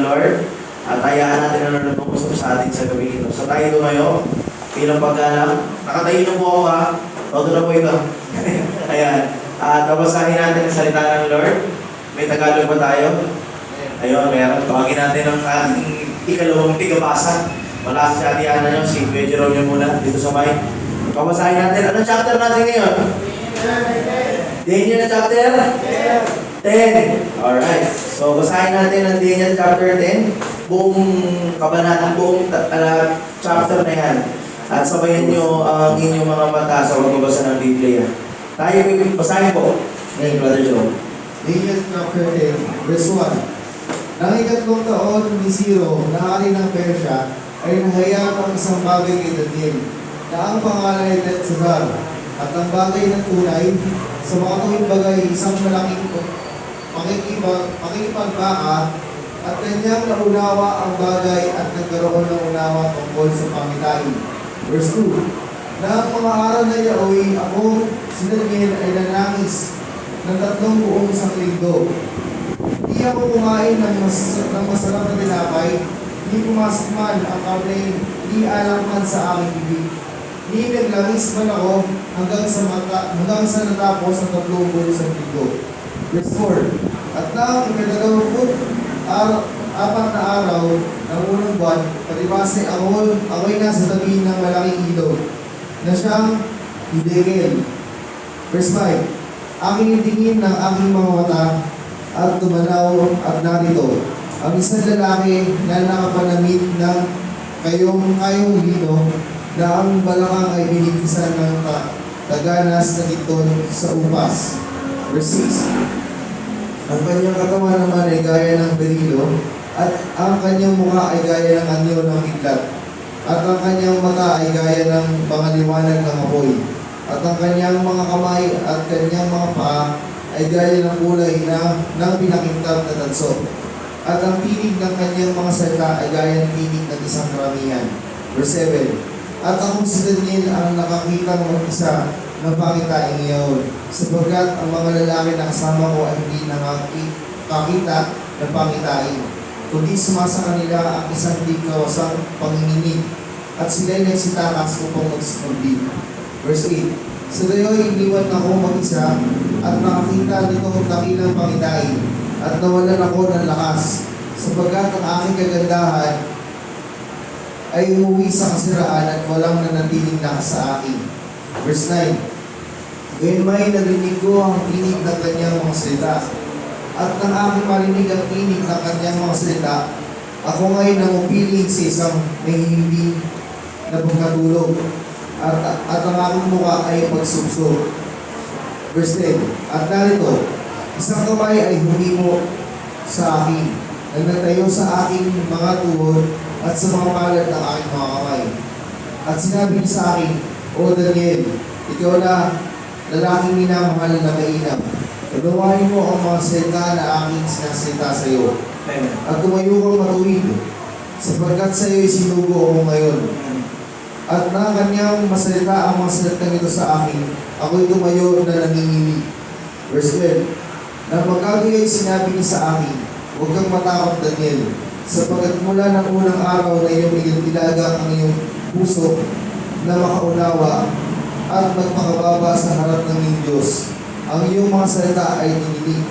Lord at hayaan natin na Lord mag-usap sa atin sa gabi ito. So tayo tumayo, bilang paggalang. Nakatayo na po ako ha. Todo na po ito. Ayan. At babasahin natin ang salita ng Lord. May Tagalog ba tayo? Ayun, meron. Tawagin natin ang ating ikalawang tigabasa. Malakas si Ate Ana nyo, si Kuya Jerome nyo muna dito sa mic. Babasahin natin. Anong chapter natin ngayon? Daniel na chapter? 10. Alright. So, basahin natin ang Daniel chapter 10. Buong kabanata, buong chapter na yan. At sabayan nyo ang inyong mga mata sa pagbabasa ng Biblia. Tayo, basahin po. Ngayon, Brother Joe. Daniel chapter 10, verse 1. Nang ikatlong taon ni Ciro, na hari ng Persia, ay nahayag ang isang bagay kay Daniel, na ang pangalan ay Belshazzar, at ang bagay ng tunay, sa mga tuwing bagay, isang malaking pakikipagbaka, at kanyang naunawa ang bagay at nagkaroon ng unawa tungkol sa pangitain. Verse 2. Na ang mga araw na yaoy, ako, si Daniel, ay nanangis ng 3 buong isang linggo. Di ako kumain ng masarap na tinapay, di pumasok man ang karne, di alam man sa aking bibig. Di naglangis man ako hanggang sa natapos ang 3 buong isang linggo. Verse 4. At nang ikadalawamput apat na araw ng unang buwan, palibas ay ako'y nasa tabi ng malaking ilog na siyang Hidegel. Verse 5. Aking tingin ng aking mga mata at tumanaw at narito ang isang lalaki na nakapanamit ng kayong lino na ang balakang ay binigisan ng taganas na iton sa upas. Verse 6. Ang kanyang katawan naman ay gaya ng berilo at ang kanyang mukha ay gaya ng anyo ng biglat at ang kanyang mata ay gaya ng pangaliwanag ng apoy. At ang kanyang mga kamay at kanyang mga paa ay gaya ng kulay ng pinakintab na tanso. At ang tinig ng kanyang mga salita ay gaya ng tinig ng isang karamihan. Verse 7. At ako si Daniel ang nakakita ng mag-isa ng pangitain ngayon, sapagkat ang mga lalaki na kasama ko ay hindi nakakita ng pangitain, kundi sumasa kanila ang isang di kawasang panginginig, at sila'y nagsitakas upang magsikambi. Verse 8. Sa gayoy, iniwan ako mag-isa at nakakita nito ang dakilang pangitain at nawalan ako ng lakas sapagkat ang aking kagandahan ay umuwi sa kasiraan at walang nanatiling lakas sa akin. Verse 9. Ngayon may narinig ko ang tinig ng kanyang mga salita at nang aking marinig ang tinig ng kanyang mga salita, ako ngayon nangupiling sa isang mahihiling na pagkatulog. At ang aking mukha ay pagsubsob. Verse 10. At narito, isang kamay ay humimo sa akin, nagtatayo sa aking mga tuhod at sa mga palad ng aking mga kamay. At sinabi niya sa akin, O Daniel, ikaw na lalaking minamahal na mainam. Pagawain mo ang mga salita na aking sinasalita sa iyo. At tumayo kang matuwid, sapagkat sa iyo'y sinugo ako ngayon. At na kanyang masalita ang mga salitang ito sa akin, ako'y tumayo na nanginginig. Verse 12. Na pagkagaya'y sinabi niya sa akin, huwag kang matakot, Daniel, sapagkat mula ng unang araw na iyong itinilagak ang iyong puso na makaunawa at magpakababa sa harap ng iyong Diyos, ang iyong mga salita ay ninilig.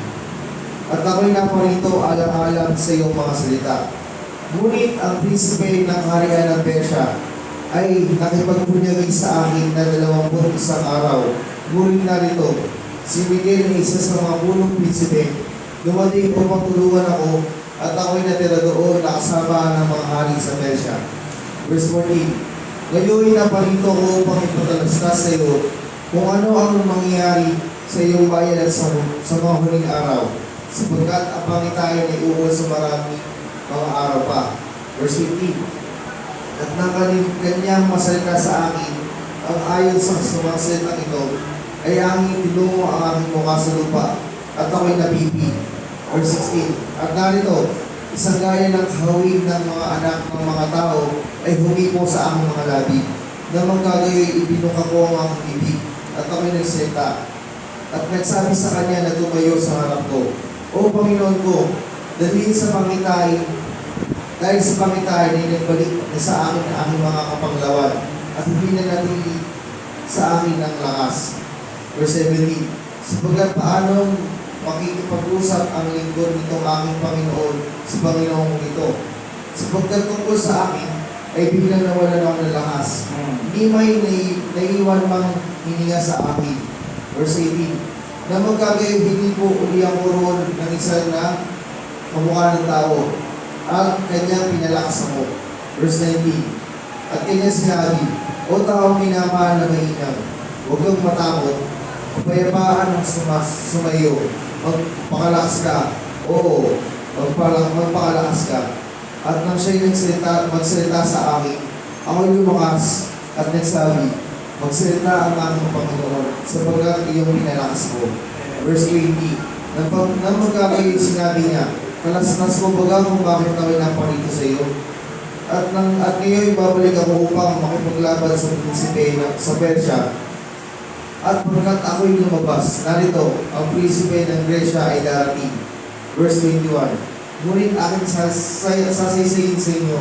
At ako'y naparito alang-alang sa iyong mga salita. Ngunit ang prinsipe ng harian ng Persia ay nakipagpunyagi sa akin na 21 araw. Ngunit narito, si Miguel na isa sa mga punong prinsipe, dumating upang tulungan ako at ako'y natira doon na kasama ng mga hari sa Persia. Verse 14. Ngayon naparito ko upang ipatalastas sa iyo kung ano ang mangyayari sa iyong bayan at sa mga huling araw, sapagkat ang pangitain ay uwal sa marami mga araw pa. Verse 15. At nang kanyang masalita sa akin, ang ayon sa mga salitang ito, ay angin tinungo ang aking mukha sa lupa, at ako'y nabibi. Verse 16. At narito, isang gaya ng kahawig ng mga anak ng mga tao ay humipo sa aking mga labi, na magkagayoy ibinuka ko ang aking bibig, at ako'y nagsalita. At nagsabi sa kanya na tumayo sa harap ko, O Panginoon ko, dalhin sa pangitain Dahil sa pangitain ay nagbalik na sa akin ang aking mga kapanglawan at hindi na natili sa akin ang lakas. Verse 17, sapagkat paanong makikipag-usap ang lingkod nitong aking Panginoon sa Panginoong ito. Sapagkat tungkol sa akin ay biglang nawalan ako ng lakas. Hindi may naiiwan mang hininga sa akin. Verse 18, na magkagayon hindi po uli ako roon ng isa na kamukha ng tao at kanyang pinalakas ako. Verse 19, at kanya sinabi, o taong minamahal na mainam, huwag kang matakot, kapayapaan ang sumayo, magpakalakas ka, oo, magpakalakas ka. At nang siya'y magsalita sa akin, ako'y lumakas at nagsabi, magsalita ang aking Panginoon, sapagkat iyong pinalakas mo. Verse 20, nang magkakayo sinabi niya, kalasnas mo baga kung bakit ako'y naparito sa iyo. At ngayon babalik ako upang makipaglaban sa prinsipe sa Persya. At pagkat ako'y lumabas, narito, ang prinsipe ng Gresya ay darating. Verse 21, ngunit aking sasaysayin sa inyo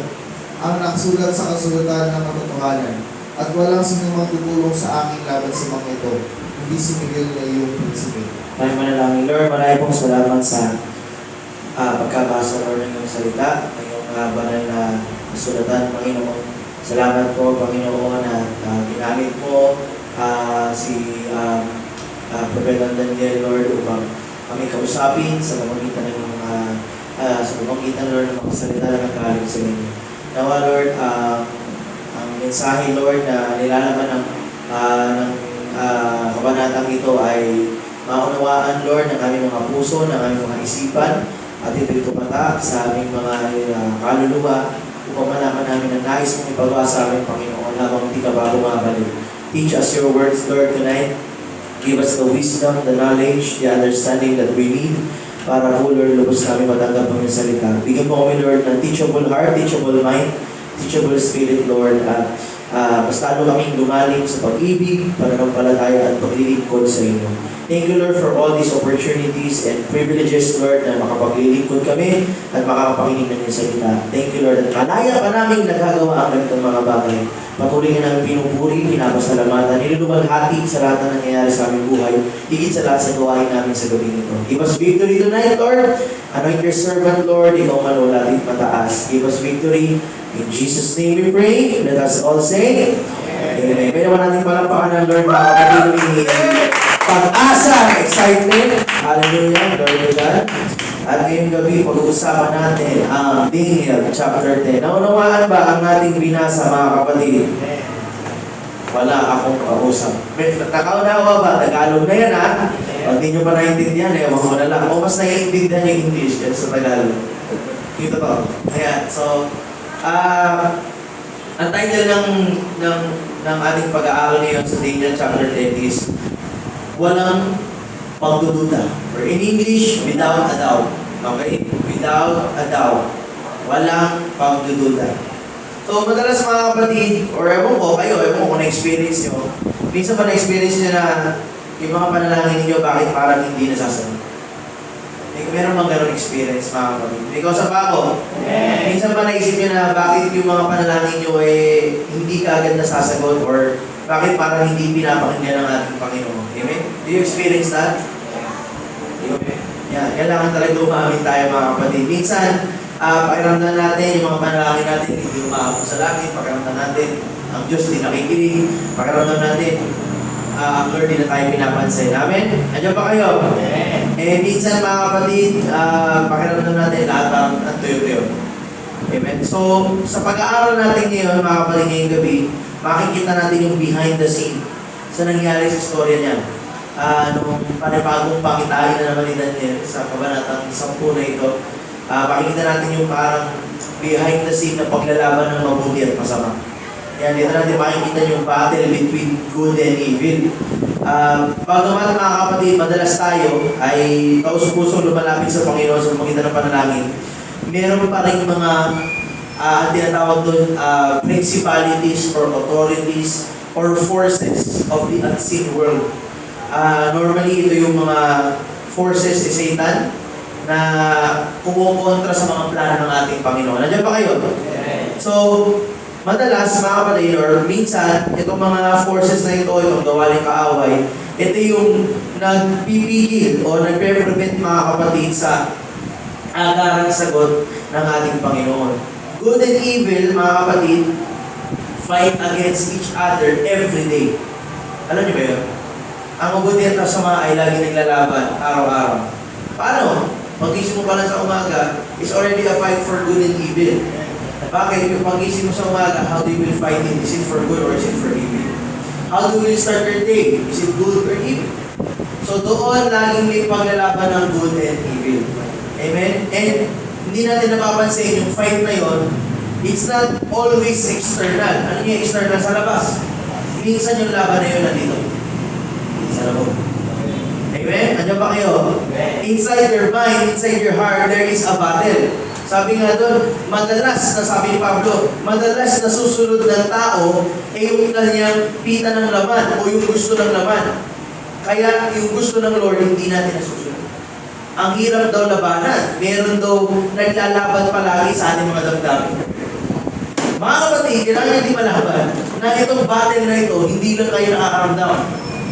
ang nakasulat sa kasulatan ng katotohanan at walang sinumang tutulong sa aking laban sa mga ito, hindi si Miguel na iyong prinsipe. Maraming manalangin, Lord. Maraming pong salamat sa pagkabasa, Lord, ng iyong salita, ng iyong banal na kasulatan, Panginoon. Salamat po, Panginoon, na ginamit po si Propeta Daniel, Lord, upang kami kausapin sa pamamagitan ng mga Lord, ng mga salita na nagkaling sa inyo. Nawa, Lord, ang mensahe, Lord, na nilalaman ng kabanatang ito ay maunawaan, Lord, ng aming mga puso, ng aming mga isipan, at ito'y tumata sa aming mga kaluluwa upang malaman namin ang nais mong ipagawa sa aming Panginoon habang hindi ka ba bumabalik. Teach us your words, Lord, tonight. Give us the wisdom, the knowledge, the understanding that we need para po, Lord, lubos namin matanggap ang iyong salita. Bigyan mo kami, Lord, ng teachable heart, teachable mind, teachable spirit, Lord, at mas lalo kaming lumalim sa pag-ibig, pananampalataya at paglilingkod sa inyo. Thank you, Lord, for all these opportunities and privileges, Lord, na makapaglilingkod kami at makakapakinig ng iyong salita. Thank you, Lord, at malaya pa namin nagagawa ang ganitong mga bagay. Patuloy nga namin pinupuri, pinapasalamatan, nilulumalhati sa lahat na nangyayari sa aming buhay, higit sa lahat sa gawain namin sa gabi nito. Give us victory tonight, Lord. Anoint your servant, Lord. Ikaw manulalit mataas. Give us victory. In Jesus' name we pray. Let us all say, Amen. May naman natin palampakan ng Lord, mga kapatid, pag-asa, excitement. Hallelujah. Glory to God. At ngayong gabi, pag-uusapan natin ang Daniel chapter 10. Naunawaan ba ang ating binasa, mga kapatid? Wala akong kausap. Nakaunawa ba? Tagalog na yan, ha? Pag di nyo pa naintindihan, ewan ko na lang. O mas naiintindihan yung English yan sa Tagalog. Dito to. Ayan. So, ang title ng ating pag-aaral ngayon sa Daniel chapter 10 is walang pagdududa. Or in English, without a doubt. Okay? Without a doubt. Walang pagdududa. So, madalas mga kapatid, or ewan ko, kung na-experience nyo, minsan ba na-experience nyo na yung mga panalangin ninyo, bakit parang hindi nasasagot? Meron bang ganun experience, mga kapatid? Because of ako, minsan ba naisip nyo na bakit yung mga panalangin nyo hindi ka agad nasasagot, or bakit parang hindi pinapakinggan ng ating Panginoon? Amen? Do you experience that? Yan, kailangan talaga umamin tayo, mga kapatid. Minsan, pakiramdam natin, yung mga panalangin natin, hindi umaabot sa langit. Pakiramdam natin, ang Diyos di nakikinig. Pakiramdam natin, ang Lord di na tayo pinapansin. Amen? Andiyan ba kayo? Minsan, mga kapatid, pakiramdam natin, lahat ang tuyo-tuyo. Amen? So, sa pag-aaral natin ngayon, mga kapatid, ngayong gabi, makikita natin yung behind the scene sa nangyari sa istorya niya. Nung panibagong pangitain na naman ni Daniel sa kabanatang 10 na ito, makikita natin yung parang behind the scene na paglalaban ng mabuti at masama. Yan, dito natin makikita yung battle between good and evil. Pagkaman, mga kapatid, madalas tayo ay taus-puso lumalapit sa Panginoon sa pamagitan ng panalangin. Meron pa rin mga tinatawag doon principalities or authorities or forces of the unseen world. Normally, ito yung mga forces ni Satan na kumukontra sa mga plano ng ating Panginoon. Nandiyan ba kayo? So, madalas mga kapatid, or minsan, itong mga forces na ito, itong gawaling kaaway, ito yung nagpipigil o nagpe-prevent mga kapatid sa agarang sagot ng ating Panginoon. Good and evil, mga kapatid, fight against each other every day. Alam niyo ba yun? Ang mabuti at masama ay lagi naglalaban araw-araw. Paano? Pag-isip mo pa lang sa umaga, is already a fight for good and evil. Bakit? Yung pag-isip mo sa umaga, how do you will fight it? Is it for good or is it for evil? How do you will start your day? Is it good or evil? So doon, laging may paglalaban ng good and evil. Amen? And hindi natin napapansin yung fight na yon, it's not always external. Ano yung external sa labas? Minsan yung laban na yun nandito. Sa loob. Amen? Andiyan ba kayo? Inside your mind, inside your heart, there is a battle. Sabi nga doon, madalas, nasabi ni Pablo, madalas nasusunod ng tao ay yung kanyang pita ng laman o yung gusto ng laman. Kaya yung gusto ng Lord, hindi natin nasusunod. Ang hirap daw labanan. Meron daw naglalaban palagi sa ating mga damdamin. Mga kapatid, kailangan natin malaban na itong battle na ito, hindi lang kayo nakakaramdam.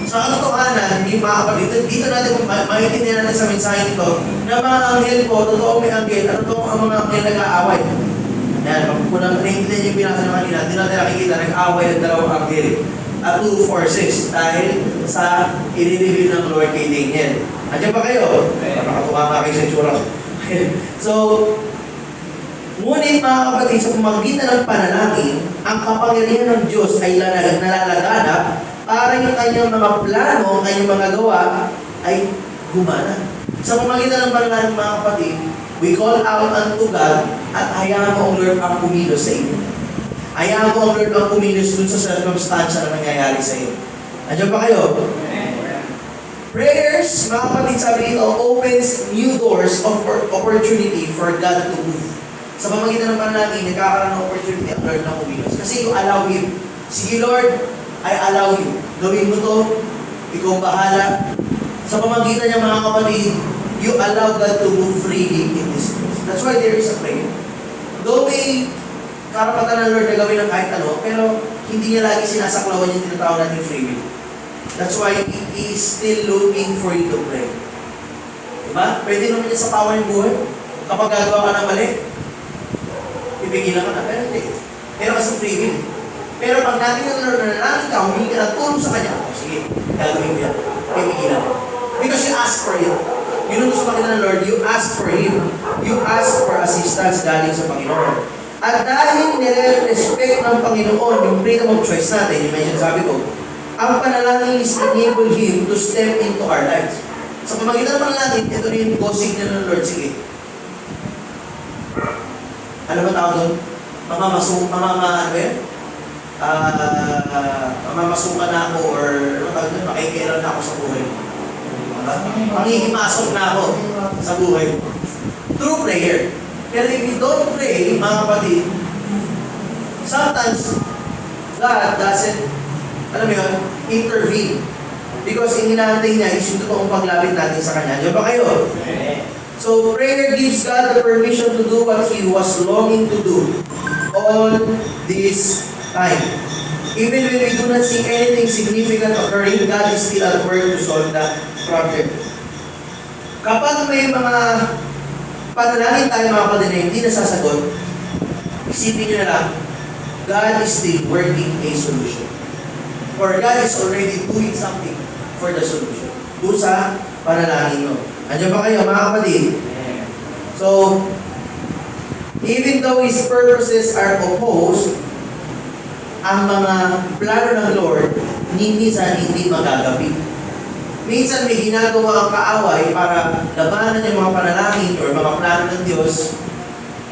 Sa katotohanan, hindi mga kapatid, dito natin maintindihan natin sa mensahe nito na mga anghel po, totoo may anghel, at totoo ang mga anghel nag-aaway. Yan, kung naiintindihan yung binasa naman nila, hindi natin nakikita, nag-aaway ng dalawang anghel at two forces dahil sa i-reveal ng Lord kay Daniel. Andiyan ba kayo? Nakatuwa nga kayo sa itsura. So, ngunit mga kapatid, sa pamagitan ng panalangin, ang kapangyarihan ng Diyos ay nalalaganap para yung kanyang mga plano, ang kanyang mga gawa ay gumana. Sa pamagitan ng panalangin mga kapatid, we call out unto God at hayaan mo ang Lord ang kumilos sa iyo. Hayaan mo ang Lord ang kumilos dun sa circumstansya na nangyayari sa iyo. Andiyan ba kayo? Prayers, mga kapatid, sabi dito, opens new doors of opportunity for God to move. Sa pamagitan ng panalangin, nagkakaroon ng opportunity ang Lord na kumilos. Kasi you allow Him. Sige Lord, I allow you. Gawin mo to, ikaw bahala. Sa pamagitan niya mga kapatid, you allow God to move freely in this place. That's why there is a prayer. Though may karapatan ng Lord na gawin ng kahit ano, pero hindi niya lagi sinasaklawan yung tinatawag natin free will. That's why He is still looking for you to pray. Diba? Pwede naman niya sa pawa yung buhay. Kapag gagawa ka ng mali, pipigilan ka na. Pero hindi. Pero kasi free will. Pero pag natin ng Lord na nalangin ka, humingi ka ng tulong sa Kanya, oh, sige, gagawin mo yan. Pipigilan ka. Because you ask for it. Yun ang gusto makita ng Lord, you ask for Him. You ask for assistance galing sa Panginoon. At dahil nire-respect ng Panginoon yung freedom of choice natin, yung medyo sabi ko, ang panalangin is enable Him to step into our lives. Sa pamagitan ng panalangin, ito rin yung signal ng Lord, sige. Ano ba tawag doon? Mamamasukan na ako or ano tawag doon? Makikialam na ako sa buhay. Mangihimasok na ako sa buhay. Through prayer. Pero if you don't pray, mga kapatid, sometimes God doesn't, alam mo yun, intervene. Because ang hinahantay niya is yung totoong paglapit natin sa Kanya. Diyan ba kayo? So, prayer gives God the permission to do what He was longing to do all this time. Even when we do not see anything significant occurring, God is still at work to solve that problem. Kapag may mga panalangin tayo mga kapatid na hindi nasasagot, isipin nyo na lang, God is still working a solution. Or God is already doing something for the solution. Doon sa panalangin mo. Andiyan ba kayo mga kapatid? So, even though His purposes are opposed, ang mga plano ng Lord, minsan hindi magagapi. Minsan may ginagawa ang kaaway para labanan yung mga panalangin or mga plano ng Diyos.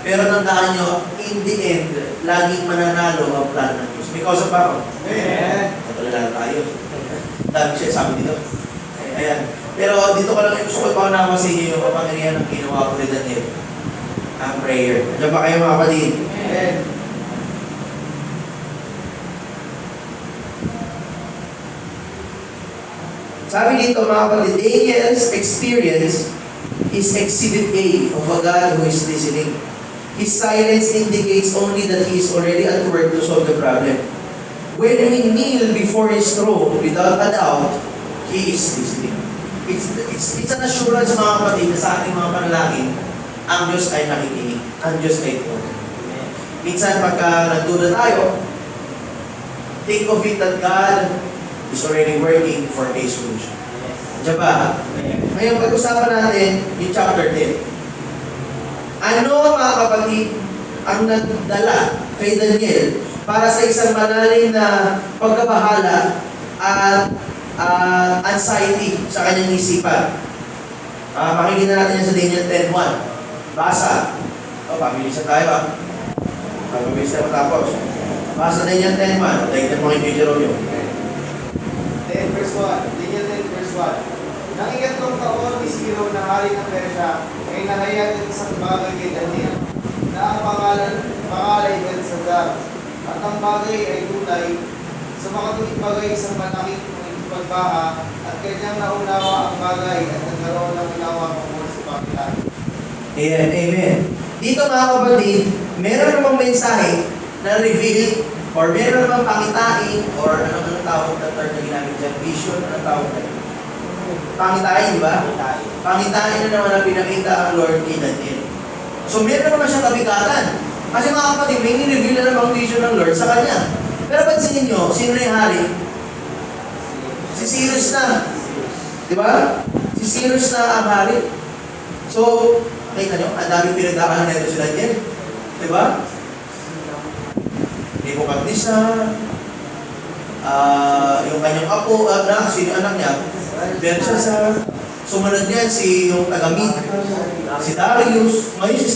Pero tandaan nyo, in the end, laging mananalo ang plano ng Diyos. Because of ako. Natulala tayo. Dami siya sabi dito. Ayan. Pero dito ko lang gusto ko ipaunawa sa inyo yung kapangyarihan ng ginawa ko ni Daniel. Ang prayer. Andiyan ba kayo mga kapatid? Amen. Sabi dito mga kapatid, Daniel's experience is exhibit A of a God who is listening. His silence indicates only that He is already at work to solve the problem. When we kneel before His throne, without a doubt, He is listening. It's an assurance, mga kapatid, na sa ating mga panalangin, ang Diyos ay nakikinig. Ang Diyos ay ito. Minsan, pagka nagduda tayo, think of it that God is already working for a solution. Diyan ba? Ngayon, pag-usapan natin yung chapter 10. Ano, mga kapatid, ang nagdala kay Daniel para sa isang manaling na pagkabahala at anxiety sa kanyang isipan? Pakinggan natin yan sa Daniel 10:1. Basa. Pabilisan tayo Pabilisan matapos. Basa Daniel 10:1. Tayo ng mga video nyo. 10 verse 1. Daniel 10 verse 1. Nang ikatlong taon ni Ciro na hari ng Persia ay nahayag ang isang bagay kay Daniel na ang pangalay Belshazzar. At ang bagay ay tunay sa makatuwid bagay isang malaking pagbaha at kanyang naunawa ang bagay at nagkaroon ng unawa tungkol sa pamitan. Ayan, amen. Dito, mga kapatid, meron namang mensahe na reveal or meron namang pangitain or anong tawag na term na ginamit dyan? Vision, anong tawag na? Pangitain, di ba? Pangitain na naman ang pinakita ang Lord kay Daniel. So, meron naman siyang kabigatan. Kasi mga kapatid, may ni-reveal na namang vision ng Lord sa kanya. Pero pansinin nyo, sino na yung hari? Si Cyrus na. Di ba? Si Cyrus na ang hari. So, nakita nyo, ang daming pinagdaanan na ito si Daniel. Di ba? Nebuchadnezzar, yung kanyang apo, sino anak niya? Belshazzar. Sumunod niyan yung taga-Mid, si Darius, ngayon si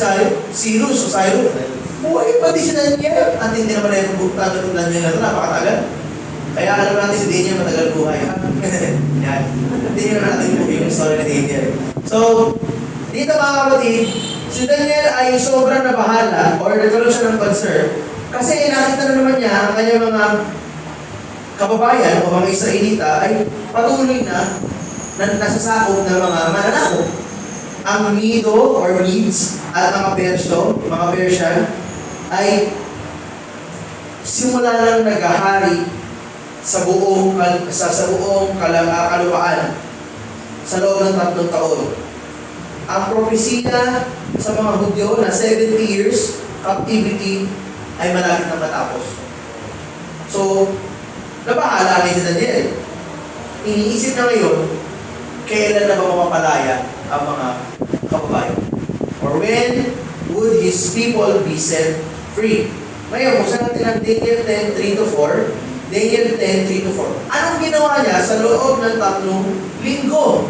Cyrus, buhay pa din si Daniel. At hindi naman na yung bukta ng Daniel na ito, napakatagal. Kaya alam natin si Daniel matagal buhay. Yan. Hindi naman natin yung story ni Daniel. So, dito mga kapatid, si Daniel ay sobrang nabahala or nagkaroon siya ng concern kasi nakita na naman niya ang kanyang mga kababayan o mga Israelita ay patuloy na nasasakop ng mga mananakop. Ang Medo or Medes at mga Persian ay simula lang naghahari sa buong kaluwaan sa loob ng 3 taon. Ang propesiya sa mga Hudyo na 70 years captivity ay malapit na matapos. So, nabahala ngayon si Daniel. Iniisip na ngayon, kailan na ba mapapalaya ang mga kababayan? Or when would his people be set free? Ngayon, buksan natin ang Daniel 10:3-4. Daniel 10:3-4. Anong ginawa niya sa loob ng 3 linggo?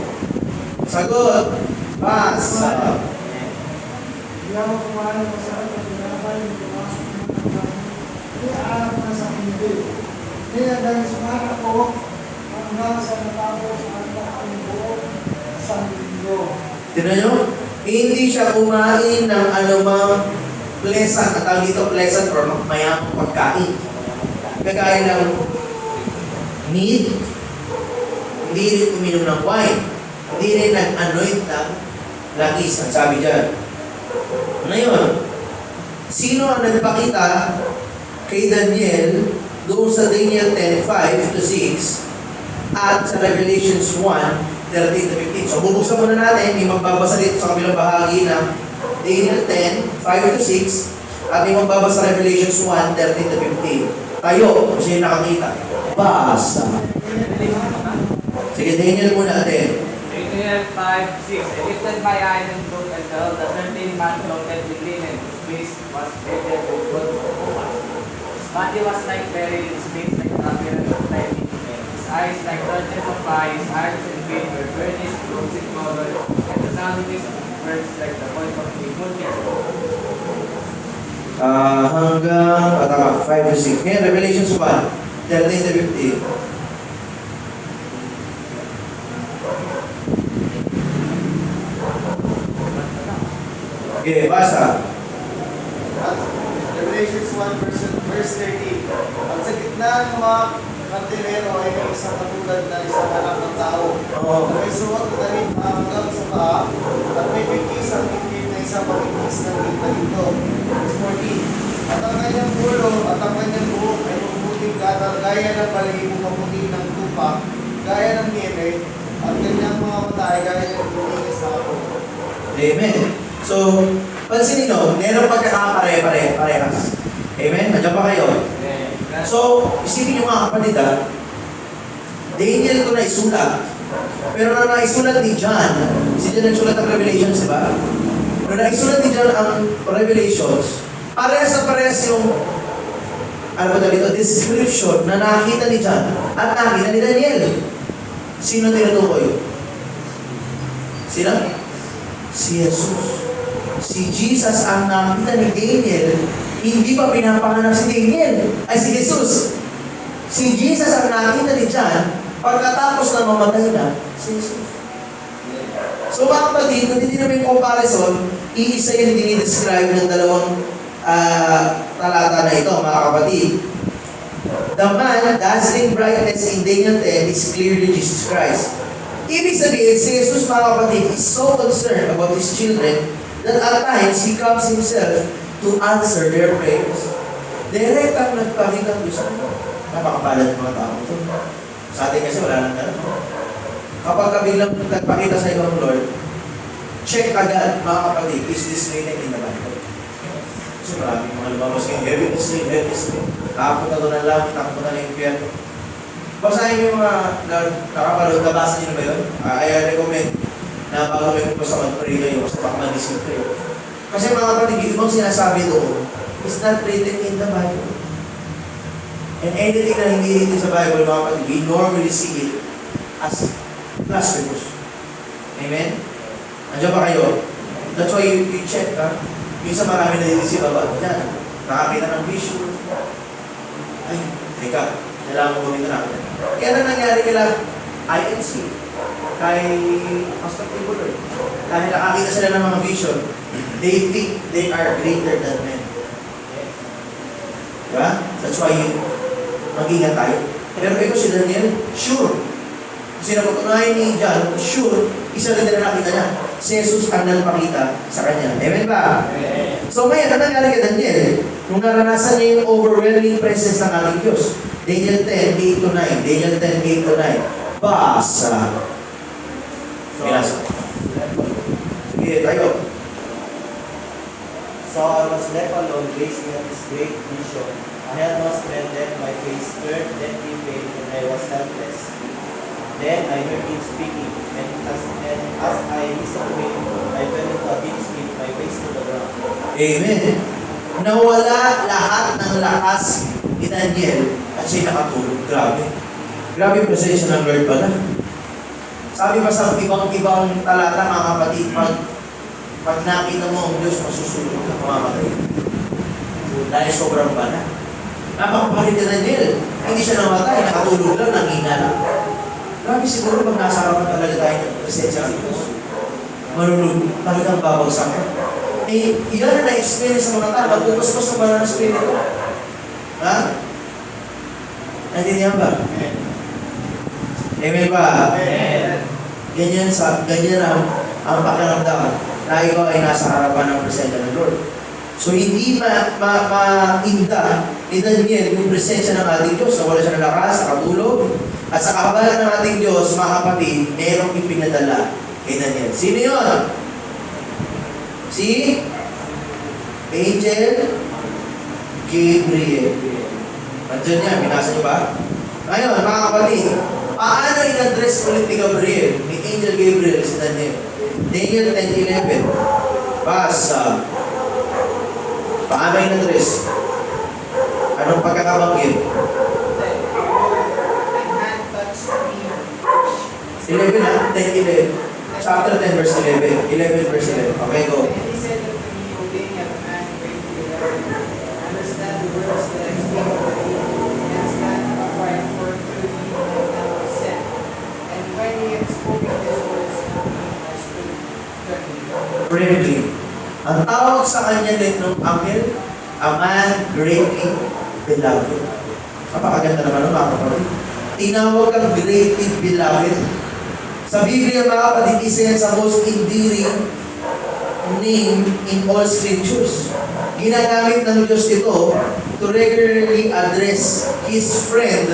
Sagot. Basa. Hindi ako kumain mo sa akin, pinapay mo alam na sa hindi. Kaya dahil sumara ko, hanggang sa natapos ang buo sa linggo. Tignan nyo, hindi siya kumain ng anumang pleasant, at tawag dito pleasant or mayamang pagkain. Kagaya ng meat, hindi rin uminom ng wine, hindi rin nag-anoint ng langis, ang sabi dyan. Ngayon, sino ang nagpakita kay Daniel doon sa Daniel 10:5-6 at sa Revelations 1:13-15? So, bubuksan muna natin, may magbabasa dito sa kabilang bahagi ng Daniel 10:5-6 at may magbabasa sa Revelations 1:13-15. Tayo, kung sino nakakita. Basa. Sige, Daniel muna natin. Daniel 5:6. I lifted my eyes and looked and beheld the 13-man clothed with linen. His face was painted with gold. His body was like berry, his face like the appearance of lightning. His eyes like curtains of fire, his hands and feet were burnished crimson color, and the sound of his words like the voice of a multitude. Hanggang 5-6. Ngayon, Revelations 1:13-15. Okay, basa. Revelations 1 verse 13. At sa gitna ng mga kandilero ay may isang katulad na isang anak ng tao. Oo. Na may suot na damit na hanggang sa paa at may bigkis ang bibig na isang pabigkis ng gintalito. Verse 14. At ang kanyang ulo at ang kanyang buhok ay mabuting gatal gaya ng balahibo maputi ng tupa, gaya ng niebe, at kanyang mga mata ay gaya ng bibigis na ako. Amen. So, pansinin nyo, meron pagkakapare-parehas. Amen? Nandiyan pa kayo? So, isipin nyo mga kapatid Daniel ito na isulat. Pero nung naisulat ni John, si John nagsulat ng Revelations, di ba? Nung naisulat ni John ang Revelations, parehas na parehas yung ano ba dito, description na nakita ni John at nakita ni Daniel. Sino tinutukoy? Sino? Si Jesus. Si Jesus ang nakita ni Daniel, hindi pa pinapanganak si Daniel, ay si Jesus. Si Jesus ang nakita ni John, pagkatapos na mamatay na, si Jesus. So mga kapatid, kung hindi namin comparison, iisa yung dinidescribe ng dalawang talata na ito, mga kapatid. The man, dazzling brightness in Daniel 10 is clearly Jesus Christ. Ibig sabihin, si Jesus, mga kapatid, is so concerned about his children that at times, He comes Himself to answer their prayers. Direct ang nagpakita ng Diyos. Napakapalad ng mga tao ito. Sa atin kasi wala nang gano'n. Kapag ka biglang nagpakita sa iyo ang Lord, check agad, mga kapatid, is this written in the Bible? Kasi maraming mga lumabas kayo, heavy is me. Nakapunta doon ang langit, nakapunta na yung impyerno. Basahin niyo yung mga nakapanood, nabasa niyo na ba yun? I recommend na bago kayo po sa mag-pray kayo, sa pag-manisip kayo. Kasi mga kapatid, yung ibang sinasabi doon, is not written in the Bible. And anything na hindi written sa Bible, mga kapatid, we normally see it as blasphemous. Amen? Andiyan ba kayo? That's why you check, ha? Minsan marami na dito si Baba. Yan, nakakita ng vision. Ay, teka, kailangan mo dito na. Kaya na nangyari kila INC, kay Pastor Tibuloy. Dahil nakakita sila ng mga vision, they think they are greater than men. Diba? That's why mag-ingat tayo. Pero ito si Daniel, sure. Kasi napatunayan ni John, sure, isa rin na nakita niya. Si Jesus ang nagpakita sa kanya. Amen ba? Amen. So ngayon, ano nangyari kay Daniel? Nung naranasan niya yung overwhelming presence ng ating Diyos. Daniel 10, 8 to 9. Daniel 10, 8 to 9. Basa. Binasa. Sige, tayo. So I was left alone, gazing at this great vision. I had no strength, then my face turned deadly pale, and I was helpless. Then I heard him speaking, and as I listened to him, I fell into a deep sleep, my face to the ground. Amen. Nawala lahat ng lakas ni Daniel at siya nakatulog. Grabe. Grabe yung presensya ng Lord pala. Sabi pa sa ibang talata, mga kapatid, pag nakita mo ang Diyos, masusunod ka, mamamatay. Dahil sobrang bana. Napakapalit ni Daniel. Hindi siya namatay, nakatulog lang, nangina lang. Grabe siguro pag nasa harapan talaga tayo ng presensya ng Diyos. Marunong, talagang babagsak ka. Eh, ilan na na-experience sa mga tao, magpupustos ng banal na spirito. Ha? Naintindihan ba? Amen ba? Amen. Ganyan ang pakiramdam na ikaw ay nasa harapan ng presensya ng Lord. So, hindi mainda ni Daniel yung presensya ng ating Diyos. So, wala siya ng lakas, nakatulog. At sa kahabalan ng ating Diyos, mga kapatid, merong ipinadala kay Daniel. Sino yun? Si Angel Gabriel. Nandiyan niya, binasa niyo ba? Ngayon, mga kapatid, paano in-address ulit ni Gabriel, ni Angel Gabriel si Daniel? Daniel 10:11. Basa. Paano in-address? Anong pagkakabanggit? 11 ha? 10:11. Chapter 10 verse 11. 11 verse 11. Okay, go. And he said unto me, O Daniel, a man greatly learned, understand the words that I speak unto thee, and stand upright, for to thee I was sent. And when he had spoken these words unto me, I stood trembling. Bravely. Ang tawag sa kanya din ng anghel, a man greatly beloved. Napakaganda naman ng mga kapatid. Tinawag kang greatly beloved. Sa Biblia, mga kapatid, isa yan sa most endearing name in all scriptures. Ginagamit ng Diyos ito to regularly address His friend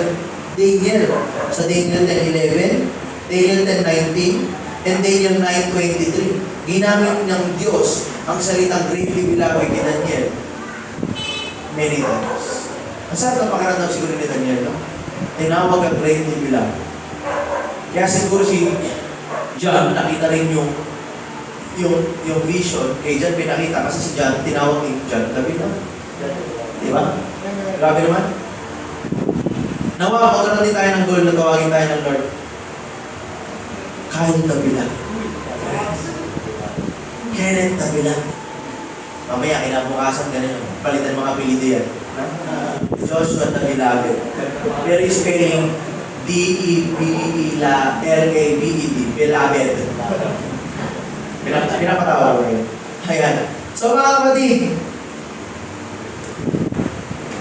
Daniel sa Daniel 10:11, Daniel 10:19, and Daniel 9:23. Ginamit ng Diyos ang salitang greatly beloved kay Daniel many times. Ang sarap ng pakiramdam siguro ni Daniel, no? Tinawag ang greatly beloved. Kaya siguro si John, nakita rin yung vision, kay John pinakita kasi si John, tinawag ni John, gabi na. Di ba? Grabe naman. Nawa, magkaroon din tayo ng goal na tawagin tayo ng Lord. Kyle Tabila. Kenneth Tabila. Mamaya, kinabukasan ganun. Palitan mga apelido yan. Joshua Tabila. Pero yung spelling, D-E-B-E-L-A-B-E-D. Beloved. Pinapatawag ko yun. Ayan. So mga kapatid,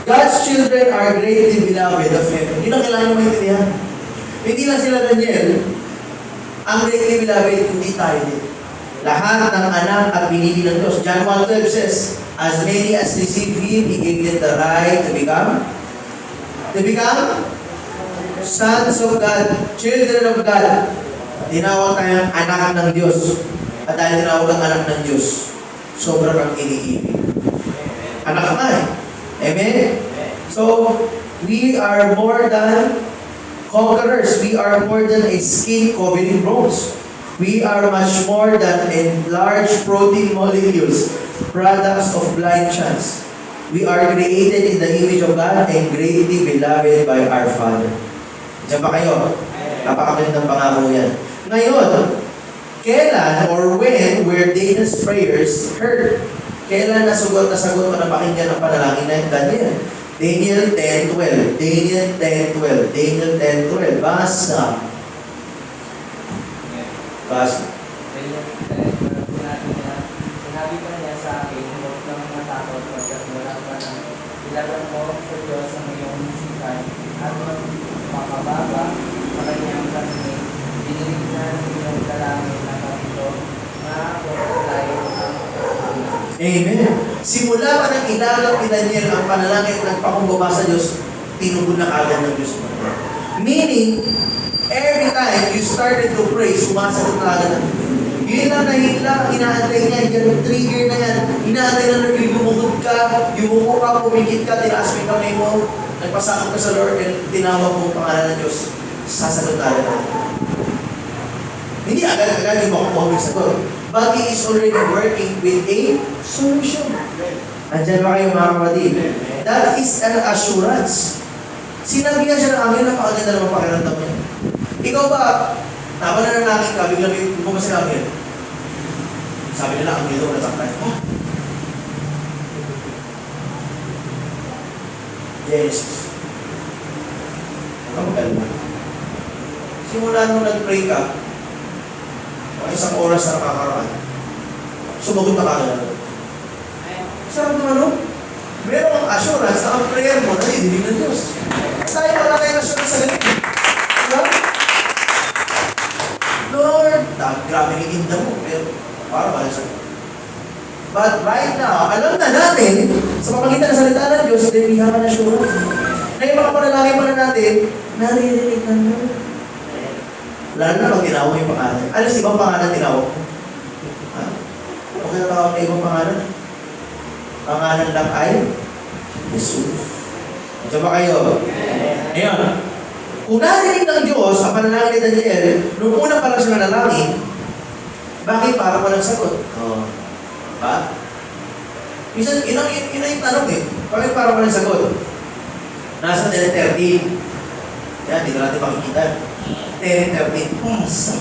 God's children are greatly beloved of Him. Yun ang kailangan nyo maintindihan. Hindi lang sila Daniel, ang greatly beloved, hindi tayo din. Lahat ng anak at pinili ng Diyos. John 1:12 says, as many as receive Him, He gave them the right to become sons of God, children of God. Tinawag tayong anak ng Diyos. At dahil tinawag ang anak ng Diyos, sobrang kang iniibig. Anak ka nga eh. Amen? So, we are more than conquerors. We are more than a skin covering bronze. We are much more than enlarged protein molecules, products of blind chance. We are created in the image of God and greatly beloved by our Father. Diyan ba kayo? Napakagandang pangako yan. Ngayon, kailan or when were Daniel's prayers heard? Kailan nasagot o napakinggan ang panalangin ng Daniel? Daniel 10:12. Daniel 10:12. Daniel 10:12. Basa. Sinabi ko na niya sa akin, huwag kang matakot pagkat wala ka ng ilagan mo sa Diyos ang iyong isipan at magpapababa sa kanyang kanyang dinilignan sa iyong dalangin na kapito na pagkakalayo ang Amen. Simula pa ng ilagang ni Daniel ang panalangin at nagpakumbaba sa Diyos, tinugon na agad ng Diyos. Meaning, every time you started to pray, sumasagot na agad ng Diyos. Yun lang inaantay niya, yung trigger na yan. Inaantay na lumukod ka, yumuko ka, pumikit ka, tinaas mo yung kamay mo, nagpasakot ka sa Lord, and tinawag mo ang pangalan ng Diyos, sasagot na agad. Hindi agad-agad yung makukuha yung sagot. But He is already working with a solution. Andyan ba kayo mga kapatid? That is an assurance. Sinabihan siya ng angel, napakaganda naman pakiramdam niya. Ikaw ba, tama na namin ka, bigla may bumas sa angel. Sabi nila, angel daw, nasaktan. Yes. Ang kalma. Simula nung nag-pray ka, isang oras na nakakaraan, sumagot na kagad. Sarap naman, no? Meron kang assurance na ang prayer mo nadidinig ng Diyos. Tayo wala tayong assurance sa ganito. Diba? Lord, grabe kikinda mo. Pero, para ba siya? But right now, alam na natin, sa pamagitan ng salita ng Diyos, then we have an assurance. Na yung mga panalangin pa na natin, naririnig ng Lord. Lalo na pag tinawag yung pangalan. Ano sa ibang pangalan tinawag? Ha? Okay na tawag na ibang pangalan? Pangalan lang ay Jesus. Diyan ba kayo? Ngayon, kung narinig ng Diyos ang panalangin ni Daniel, nung una pa lang siya nanalangin, bakit para walang sagot? Ha? Minsan, yun ang tanong eh. Bakit para walang sagot? Nasa 10:13. Yan, dito natin makikita. 10:13. Basa.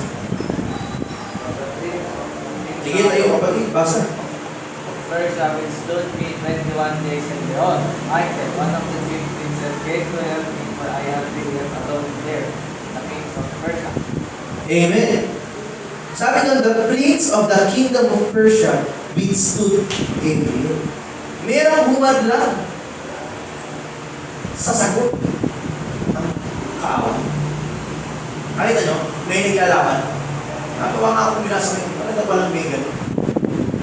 Sige tayo kapatid, basa. First, I will stood me 21 days and beyond. Michael, one of the chief princes, came to help me, for I have been left alone there, the kings of Persia. Amen. Sabi doon, the prince of the kingdom of Persia withstood Gabriel. Merong humadlang sa sagot. kaaway. Nakita nyo? May naglalaban. Natuwa nga akong binasa ko. Talaga palang may ganun.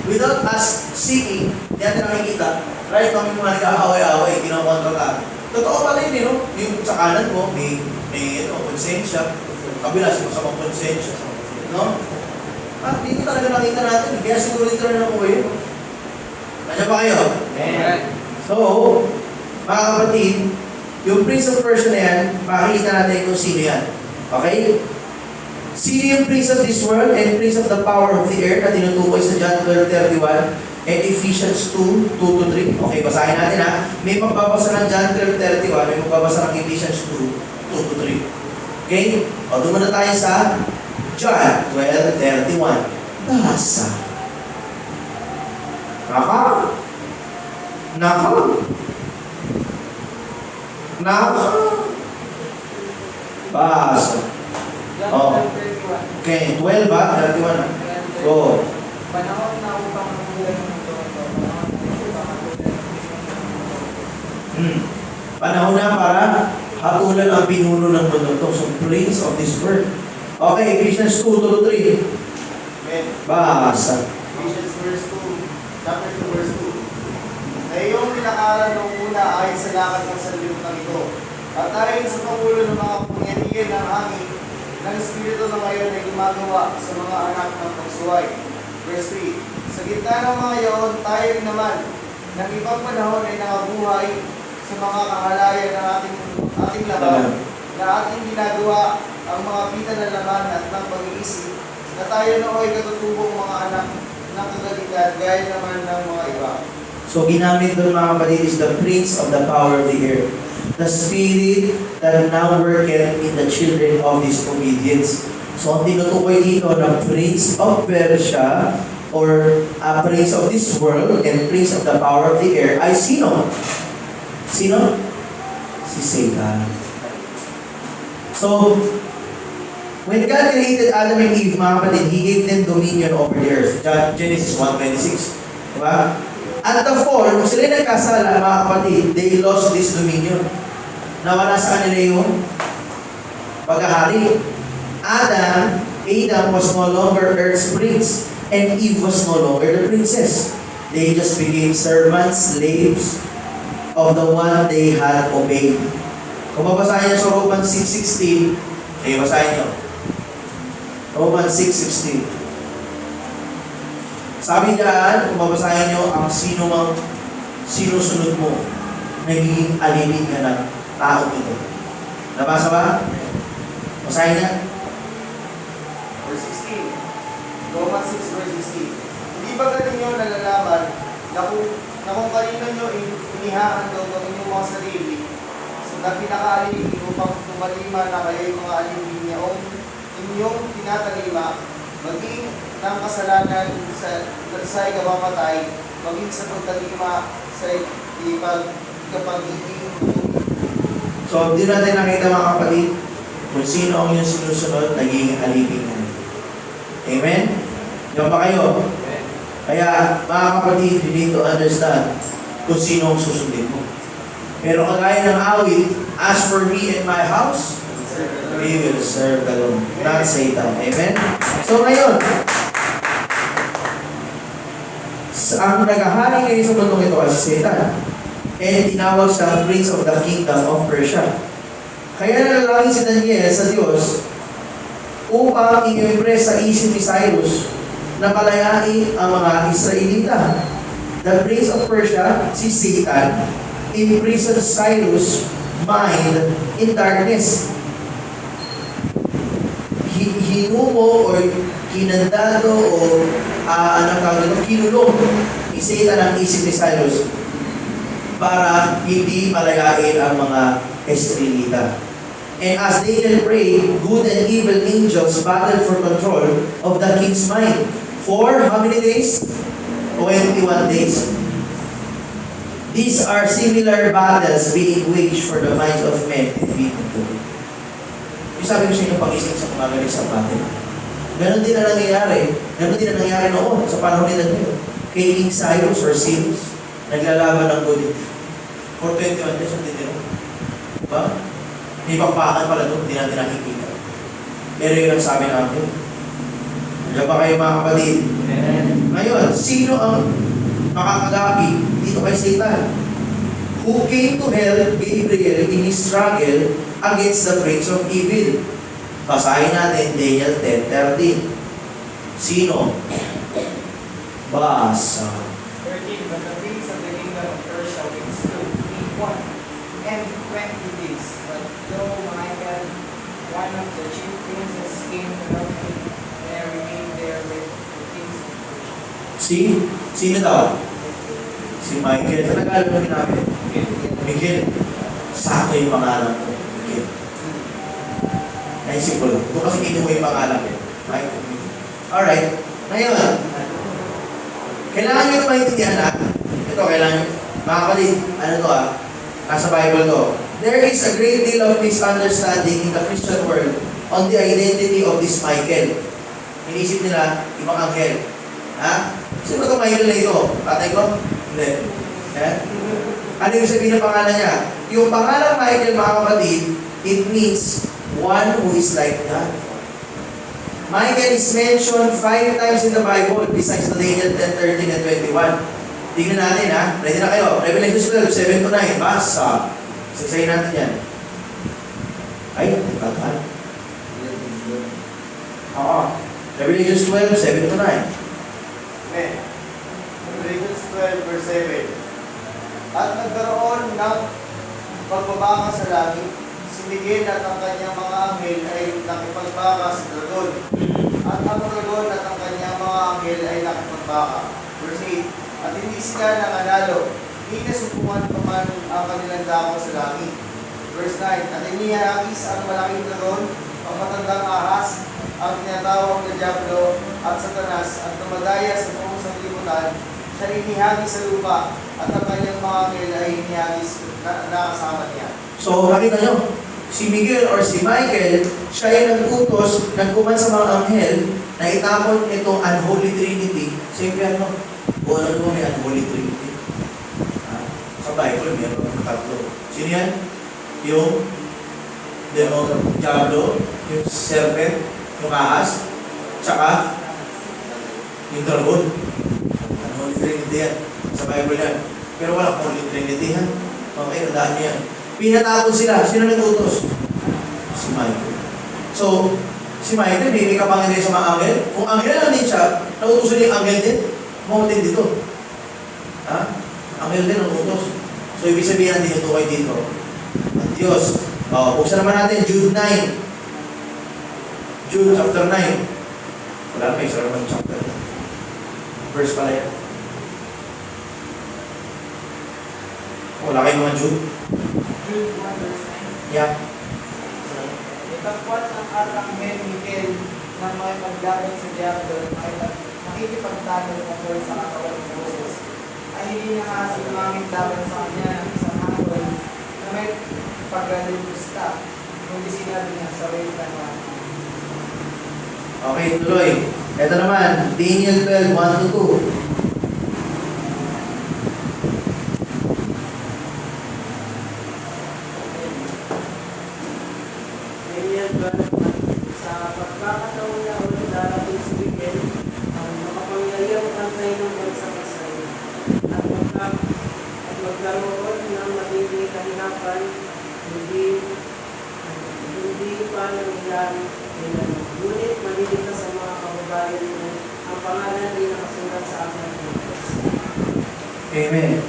Without us seeking, hindi natin nakikita, right, kami mga nag-aaway-aaway, kinokontra ka. Totoo pala yun, no? Yung sa kanan mo, may konsensya. Kabila, sa mga konsensya. No? At dito talaga nakita natin. Kaya siguro dito na nakuha yun. Nandiyan ba kayo? Amen. So, mga kapatid, yung Prince of Persia na yan, makikita natin kung sino yan. Okay? Sino yung Prince of this world and Prince of the power of the air na tinutukoy sa John 12:31 and Ephesians 2:2-3. Okay, basahin natin ha. May magbabasa ng John 12:31, may magbabasa ng Ephesians 2:2-3. Okay? O, doon muna tayo sa John 12:31. Basa. Basa. Oh. Okay, 12 ba? 31 na. Go. Panahon na upang mamuhay ng mundo ito. Panahon na para hatulan ang pinuno ng mundo ito. So, prince of this world. Okay, Ephesians 2:3. Amen. Basa. Ephesians verse 2, chapter 2, verse 2. Na iyong pinakalan ng una ay sa lakad ng sanlibutan ito. At ayon sa pangulo ng mga pangyarihan ng hangin, ng Espiritu na ngayon ay gumagawa sa mga anak ng pagsuway. Verse 3. Sa gitna ng mga iyon, tayo naman, ng ibang panahon ay nakabuhay sa mga kahalayan ng ating laban, na ating ginagawa ang mga pita ng laman at ng pag-iisip, na tayo nooy katutubong mga anak ng kagalitan, gaya naman ng mga iba. So, ginamit doon mga kapatid is the prince of the power of the air. The spirit that now worketh in the children of disobedience. So, ang tinutukoy dito ng prince of Persia or prince of this world and prince of the power of the air ay sino? Sino? Si Satan. So, when God created Adam and Eve, mga kapatid, He gave them dominion over the earth. Genesis 1:26. Diba? At the fall, kung sila nagkasala, mga kapatid, they lost this dominion. Nawala sa kanila yung paghahari. Adam was no longer Earth's prince, and Eve was no longer the princess. They just became servants, slaves of the one they had obeyed. Kung mabasahin niyo sa Romans 6:16, basahin niyo. Romans 6:16. Sabi diyan, kung mabasahin niyo, ang sino mang sinusunod mo, nagiging alipin ka ng tao ito. Nabasa ba? Basahin niya. Verse 16. Romans 6 verse 16. Hindi ba galing nyo nalalaman na kung kanino nyo inihaan daw ang inyong mga sarili na pinakaalipin upang tumalima na kayo yung mga alipin niya o inyong tinatalima maging ng kasalanan sa ikapamatay maging sa pagtalima sa ikapag-ibig. So, hindi natin nakita mga kapatid kung sino ang yung sinusunod, naging alipin na. Amen? Diyan ba kayo? Kaya, mga kapatid, you need to understand kung sino ang susundin mo. Pero kagaya ng awit, as for me and my house, we will serve the Lord, not Satan. Amen? So ngayon, ang naghahari ngayon sa mundong ito ay si Satan. And tinawag siyang Prince of the Kingdom of Persia. Kaya nalalangin si Daniel sa Diyos upang i-impress sa isip ni Cyrus na palayain ang mga Israelita. The Prince of Persia, si Satan, imprisoned Cyrus' mind in darkness. Hinumo or kinandado o kinulong ni Satan ang isip ni Cyrus para hindi malayain ang mga Israelita. And as Daniel prayed, good and evil angels battled for control of the king's mind. For how many days? 21 days. These are similar battles being waged for the minds of men and people today. Yung sabi ko sa inyo, pag-isip sa kumagaling sa battle. Ganon din na nangyayari. Ganon din na nangyayari noon sa panahon ni Daniel. Kay King Cyrus or Cyrus, naglalaban ng good for 21 days ang dinero. Diba? May pakpakan pala doon, hindi natin nakikita. Pero yun ang sabi natin. Diyan ba kayo mga kapatid? Ngayon, sino ang makakagapi dito kay Satan? Who came to help Gabriel in his struggle against the prince of evil? Basahin natin Daniel 10:13. Sino? Basa. 13, but the kings of the kingdom of Persia withstood in 1 and 20 days. But though Michael, one of the chief princes, came to help him, and remained there with the kings of Persia. Sino daw? Si Michael. Sa Tagalog namin namin. Miguel. Sakto yung pangalan ko. Miguel. Naisip ko lang. Doon kasi hindi mo yung pangalan. Michael. Alright. Ngayon, kailangan nyo ito maintindihan na. Ito, kailangan nyo. Mga kapatid, ano to nasa Bible to. There is a great deal of misunderstanding in the Christian world on the identity of this Michael. Inisip nila, ibang anghel. Ha? Sino itong Michael na ito? Tatay ko? Hindi. Eh? Ano yung sabihin ng pangalan niya? Yung pangalan Michael, mga kapatid, it means one who is like God. Michael is mentioned 5 times in the Bible besides the Daniel 10, 13, and 21. Tingnan natin ha. Ready na kayo? Revelation 12, 7 to 9. Basa. Saksayin natin yan. Ay, nagtataan. Oo. Revelation 12, 7 to 9. Amen. Revelation 12 verse 7. At nagkaroon ng pagbabaka sa langit, si Miguel at ang kanyang mga anghel ay nakipagbaka sa dragon. At ang dragon at ang kanyang mga anghel ay nakipagbaka. Verse 8. At hindi sila nanganalo, hindi nasumpungan pa man ang kanilang dako sa langit. Verse 9. At inihagis ang malaking dragon, ang matandang ahas, ang tinatawag na Diablo at Satanas, at tumadaya sa buong sanglibutan, siya inihagis sa lupa, at ang kanyang mga anghel ay inihagis na kasama niya. So, nakita nyo, si Miguel or si Michael, siya ay nag-utos, nagkuman sa mga anghel na itapon itong unholy trinity. Siyempre ano, o ano mo may unholy trinity? Sa Bible, meron tatlo. Sino yan? Yung Diablo, yung serpent, yung ahas, tsaka yung dragon. Unholy trinity yan. Sa Bible yan. Pero wala holy trinity yan. Okay, nadaan niyo yan. Pinatapon sila. Sino nag-utos? Si Michael. So, si Michael, may kapangyarihan sa mga anghel. Kung anghel lang din siya, nautusan niya yung anghel din. Mautin dito. Ha? Anghel din ang utos. So, ibig sabihin natin yung tukay dito. At Diyos. Buksan naman natin, Jude 9. Jude chapter 9. Wala may isa naman chapter. Verse pala yan. Wala kayo mga Jude? Jude 1 verse 9. Yeah. Itagpuan ng Arkanghel Miguel na may paglaban sa Diablo ay nakikipagtalo tungkol sa katawan ng Moses. Ay hindi niya kasinumangin laban sa kanya ng isang hangol na may pagalimusta. Kundi sinabi niya sa wait na Okay, tuloy. Ito naman, Daniel 12, 1 to 2. Sa pagkakataon na ulit darating si Miguel, ang makapangyarihang pantay ng bansa kasay, at magkaroon ng matinding kahirapan, hindi pa nangyayari nila. Ngunit maliligtas sa mga kababayan mo, ang pangalan ay nakasulat sa aklat ng Diyos. Amen.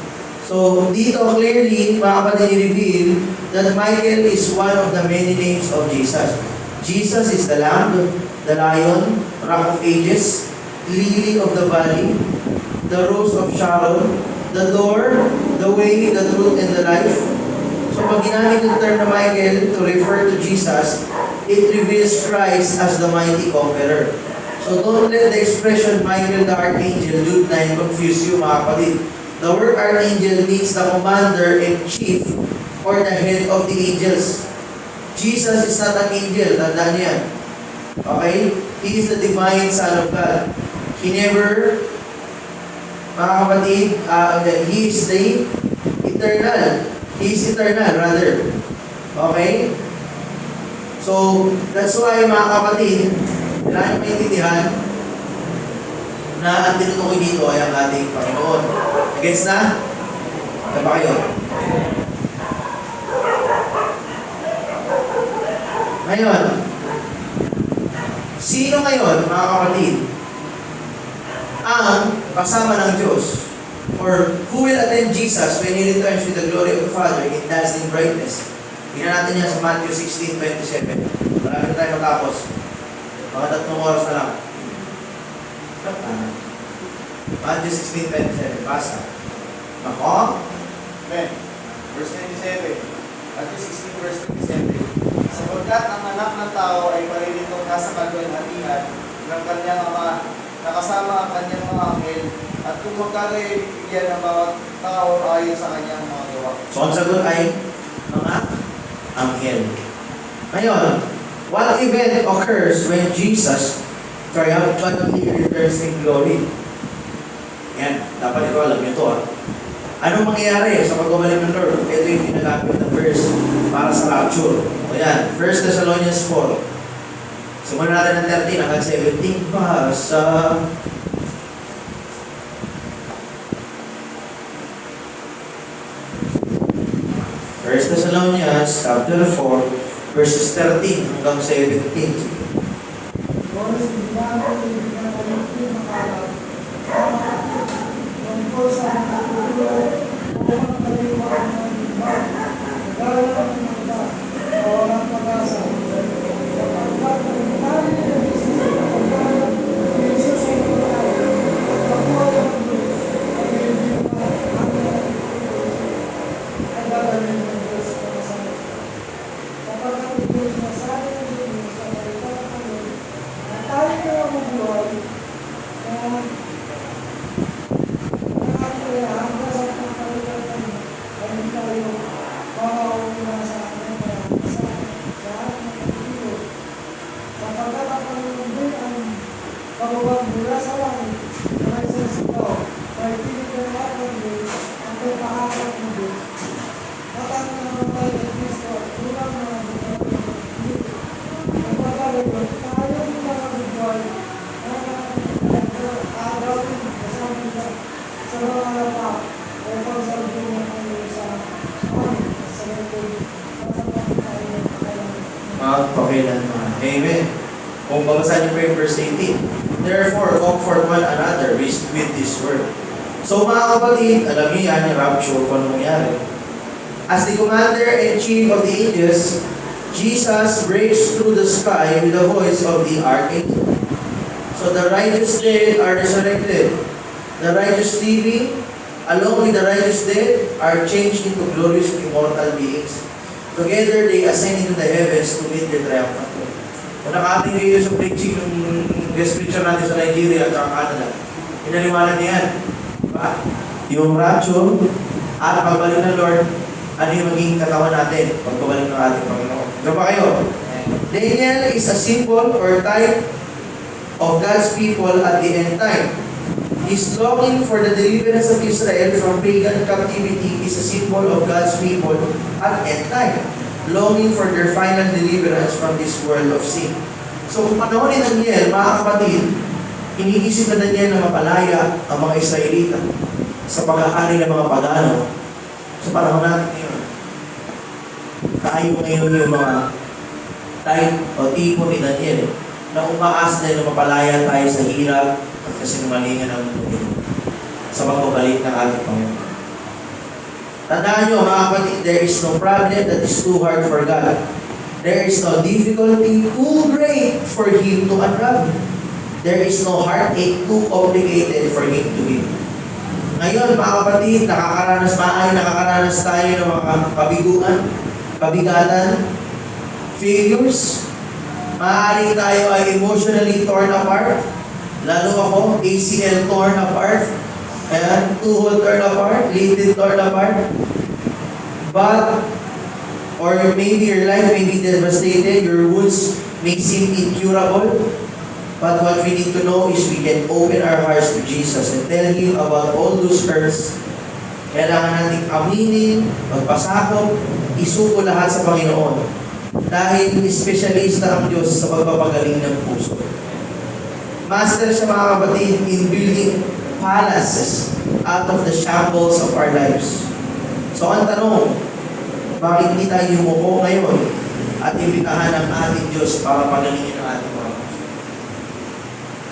So, dito clearly, mga kapatid, i-reveal that Michael is one of the many names of Jesus. Jesus is the Lamb, the Lion, Rock of Ages, Lily of the Valley, the Rose of Sharon, the Door, the Way, the Truth, and the Life. So, pag ginamit yung term na Michael to refer to Jesus, it reveals Christ as the mighty conqueror. So, don't let the expression Michael the Archangel, Jude 9, confuse you, mga kapatid. The word archangel means the commander-in-chief or the head of the angels. Jesus is not an angel, tandaan niyan. Okay? He is the divine Son of God. He never, mga kapatid, He is the eternal. He is eternal, rather. Okay? So, that's why mga kapatid, kailangan maintindihan na ang tinutukoy dito ay ang ating Panginoon. Gets na? Ano ba kayo? Ngayon, sino ngayon, mga kapatid, ang kasama ng Diyos? Or who will attend Jesus when He returns with the glory of the Father in dazzling brightness? Tingnan natin yan sa Matthew 16:27. Marami na tayo matapos. Mga 3 oras na lang. Matthew 16:27. Basa. Ako? Amen. Verse 27. Matthew 16 verse 27. Sapagkat ang anak ng tao ay parilitong nasa kalwalhatian ng kanyang ama, nakasama ang kanyang mga anghel, at kung magkagay bibigyan ng bawat tao ayon sa kanyang mga gawa. So, ang sagot ay mga anghel. Ngayon, what event occurs when Jesus triumphantly returns in glory? Yan, dapat ito alam nyo ito. Anong mangyayari sa pagbabalik ng Lord? Ito yung pinagapit na verse para sa rapture. O yan, 1 Thessalonians 4. Simulan natin ng 13 hanggang 17. Basa. First Thessalonians chapter 4 verses 13 hanggang 17. Boris, hindi namin ibigyan ng makalat. Tungkol sa pagtutulog, upang kaliwaan ng iba, nagalang ng iba, o walang pag-asa. Sapagkat ang dami ng Jesus ay pagkalat, ni Jesus ay pagkalat, at pagkalat ng Diyos, ay hindi pa ang ay gagawin ng Diyos para sa atin. Sapagkat ang Diyos na sabi ng Diyos sa salita ng Panginoon, na tayo na mabuhay, na Magpakilanman. Amen. Kung babasahin niyo po yung verse 18. Therefore, comfort one another with this word. So mga kapatid, alam niyo yan, yung rapture, kung ano mangyari. As the commander-in-chief of the angels, Jesus breaks through the sky with the voice of the archangel. So the righteous dead are resurrected. The righteous living, along with the righteous dead, are changed into glorious immortal beings. Together, they ascend into the heavens to meet their triumphant Lord. Kung nakating kayo sa preaching ng guest preacher natin sa Nigeria at Canada, pinaliwanag niya yan. Diba? Yung rapture at pagbalik ng Lord, ano yung magiging katawan natin pagbalik ng ating Panginoon. Diba ba kayo? Daniel is a symbol or type of God's people at the end time. His longing for the deliverance of Israel from pagan captivity is a symbol of God's people at end time, longing for their final deliverance from this world of sin. So kung panahon ni Daniel, mga kapatid, iniisip na Daniel na mapalaya ang mga Israelita sa paghahari ng mga pagano sa panahon natin ngayon. Tayo ngayon yung mga type o tipo ni Daniel na umaas na mapalaya tayo sa hirap at kasinungalingan ng mundo sa pagbabalik ng ating Panginoon. Tandaan nyo mga kapatid, there is no problem that is too hard for God. There is no difficulty too great for Him to unravel. There is no heartache too complicated for Him to heal. Ngayon mga kapatid, nakakaranas tayo ng mga kabiguan, kabigatan, failures. Maaaring tayo ay emotionally torn apart. Lalo ako, ACL torn apart. Ayan, two-hole torn apart, lided torn apart. But, or maybe your life may be devastated, your wounds may seem incurable. But what we need to know is we can open our hearts to Jesus and tell Him about all those hurts. Kailangan nating aminin, magpasakop, isuko lahat sa Panginoon. Dahil espesyalista ang Diyos sa pagpapagaling ng puso. Master siya mga kapatid in building palaces out of the shambles of our lives. So ang tanong, bakit hindi tayo yumuko ngayon at imbitahan ang ating Diyos para pagalingin ang ating mga puso?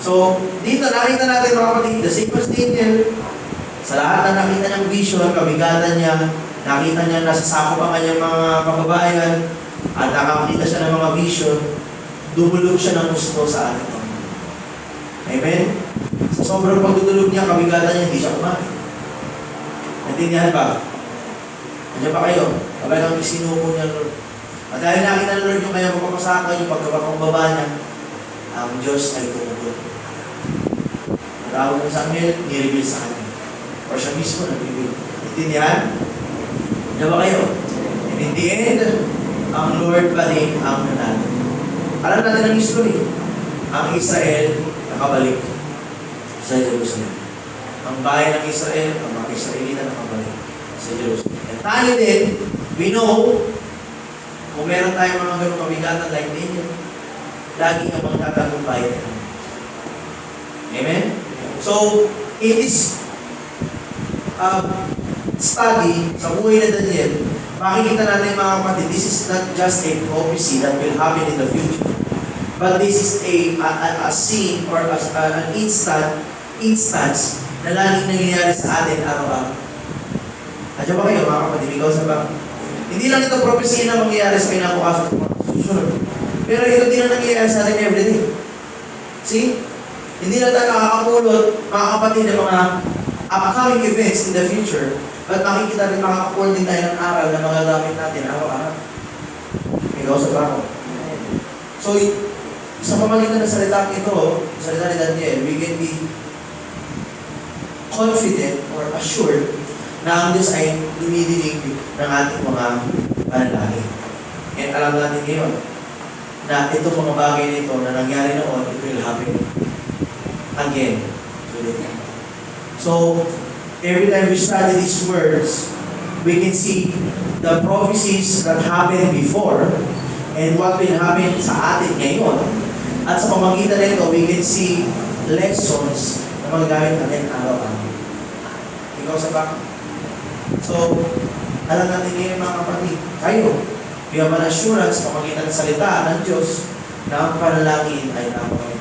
So, dito nakita natin mga kapatid, the same as Daniel, sa lahat na nakita niyang vision, kabigatan niya, nakita niya nasasakop ang kanyang mga kababayan, at nakakita siya ng mga vision, dumulog siya ng gusto sa ating Panginoon. Amen? Sa sobrang pagdudulog niya, kabigatan niya, hindi siya kumain. Natindihan ba? Nandiyan ba kayo? Talagang isinuko niya, Lord. At dahil nakita ng Lord yung kanyang pagpapasaka, yung pagkapakumbaba niya, ang Diyos ay tumugon. Natawag ng Samuel, nireveal sa kanya. O siya mismo nag-reveal. Natindihan? Nandiyan ba kayo? And in the end, ang Lord pa rin ang nanalo. Alam natin ang history. Ang Israel nakabalik sa Jerusalem. Ang bayan ng Israel, ang mga Israelita nakabalik sa Jerusalem. And tayo din, we know, kung meron tayong mga ganong kabigatan like ninyo, lagi ang magtatagumpay. Amen? So, in this study sa buhay na Daniel, makikita natin mga kapatid, this is not just a prophecy that will happen in the future. But this is a scene or an instance na laging nangyayari sa atin araw-araw. Nandiyan ba kayo mga kapatid? Ikaw sa ba? Hindi lang ito prophecy na mangyayari sa kinabukasan sa mga susunod. Pero ito din ang nangyayari sa atin everyday. See? Hindi na tayo nakakapulot, mga kapatid, ng mga upcoming events in the future. But makikita rin makakapulot din tayo ng aral na magagamit natin araw-araw. Ikaw sa ba? So, sa pamagitan ng salita ito, salita ni Daniel, we can be confident or assured na ang Diyos ay dumidinig ng ating mga panalangin. And alam natin ngayon na itong mga bagay nito na nangyari noon, it will happen again today. So, every time we study these words, we can see the prophecies that happened before and what will happen sa atin ngayon. At sa pamagitan nito, we can see lessons na magagamit natin araw-araw. Ikaw sa ba? So, alam natin ngayon mga kapatid, kayo, we have an assurance sa pamagitan ng salita ng Diyos na ang panalangin ay napakalayo.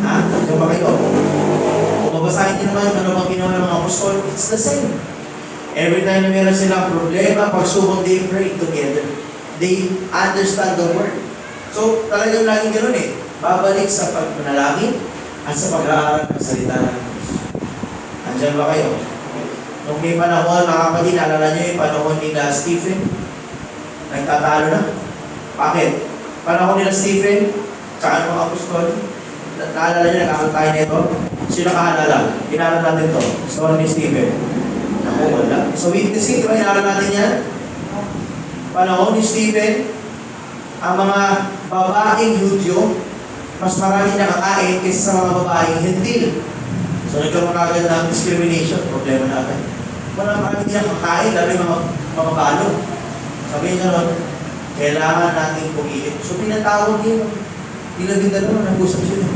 Ha? Ikaw ba kayo? Kung mabasahin niyo naman ano bang ginawa ng mga apostol, it's the same. Every time na meron silang problema, pagsubok, they pray together. They understand the word. So, talagang laging ganoon eh. Babalik sa pagmanalangin at sa pag-aaral ng salita ng Diyos. Andiyan ba kayo? Nung may panahon, mga kapatid, naalala niyo yung panahon nila Stephen? Nagtatalo na. Bakit? Panahon nila Stephen, tsaka mga apostol, naalala niyo, nagkakantay na ito? Sino nakaalala? Inaral natin ito. Story ni Stephen. Naku, wala. So, witnessing, di ba? Inaral natin yan? Panahon ni Stephen, ang mga babaeng Hudyo, mas marami nakakain kaysa sa mga babaeng Hentil. So nagkaroon kagad ng discrimination, problema natin. Wala marami din nakakain, lalo yung mga balo. Sabi niya nun, kailangan natin pumili. So pinatawag niyo, ilabing dalawa, nag-usap sila.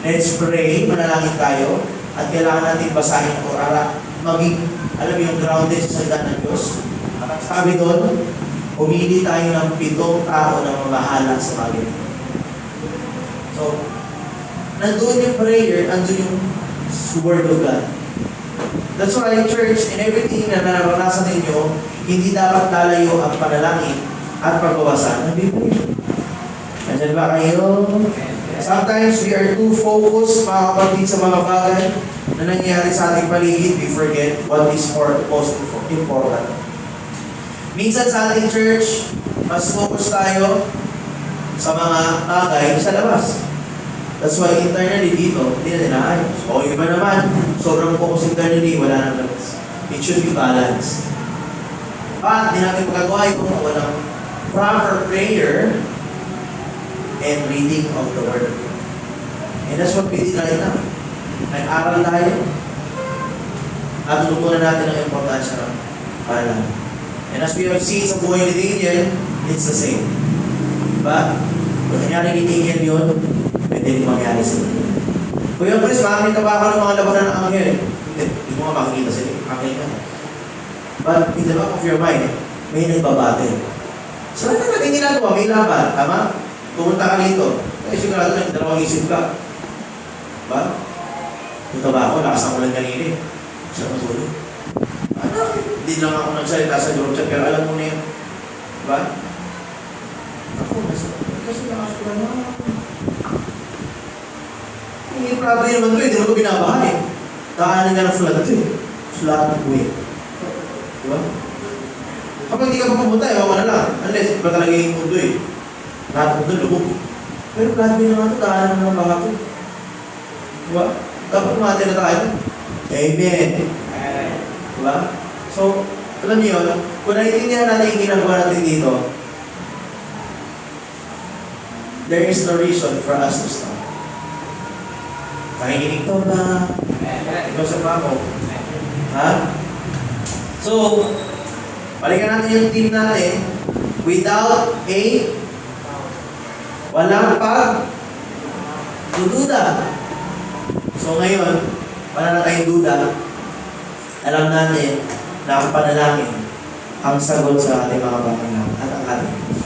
Let's pray, manalangin tayo, at kailangan natin basahin ang Quran, maging, alam mo yung grounded sa salita ng Diyos. At sabi doon, umili tayo ng 7 tao na mamahala sa bagay nito. So, nandun yung prayer, nandun yung Word of God. That's why church, in everything na naranasan ninyo, hindi dapat lalayo ang panalangin at pagbabasa ng Biblia. Nandiyan ba kayo? Sometimes we are too focused, mga kapatid, sa mga bagay na nangyayari sa ating paligid, we forget what is most important. Minsan sa ating church, mas focus tayo sa mga bagay sa labas. That's why internally dito, hindi natin naayos. O iba naman, sobrang focus internally, wala nang labas. It should be balanced. But, hindi natin magagawa yung walang proper prayer and reading of the Word of God. And that's what we did right now. Nag-aral tayo at tutunan natin ang importansya ng panalangin. And as we have seen sa buhay ni Daniel, it's the same. Diba? Kung nangyari ni Daniel yun, pwede rin mangyari sa inyo. Kuya Chris, makakita ba ako ng mga labanan ng anghel? Hindi mo nga makikita sila. Anghel ka. But in the back of your mind, may nagbabattle. So, ano natin ginagawa? May laban. Tama? Pumunta ka dito. Ay, sigurado na yung dalawang isip ka. Diba? Punta ba ako? Lakas ako lang kanina. Siya matulog. Ano? Hindi lang ako nagsalita sa group chat, pero alam mo na yun. Diba? Ako, kasi lakas ko lang ako. Hindi probably naman ito, hindi mo ito binabahan eh. Daanan nga ng flood ito eh. Flood way. Diba? Kapag hindi ka pa pumunta, ewan ka na lang. Unless, iba talaga yung mundo eh. Lahat mundo, lubog. Pero flood way naman ito, daanan nga ng baka ito. Diba? Dapat umate na tayo. Amen. Diba? So, alam niyo yun, kung naiintindihan natin yung ginagawa natin dito, there is no reason for us to stop. Nakikinig to ba? Ikaw sa mamo. Ha? So, balikan natin yung team natin. Without a walang pag-dududa. So ngayon, wala na tayong duda. Alam natin na ang panalangin ang sagot sa ating mga pangangailangan at ang ating Diyos.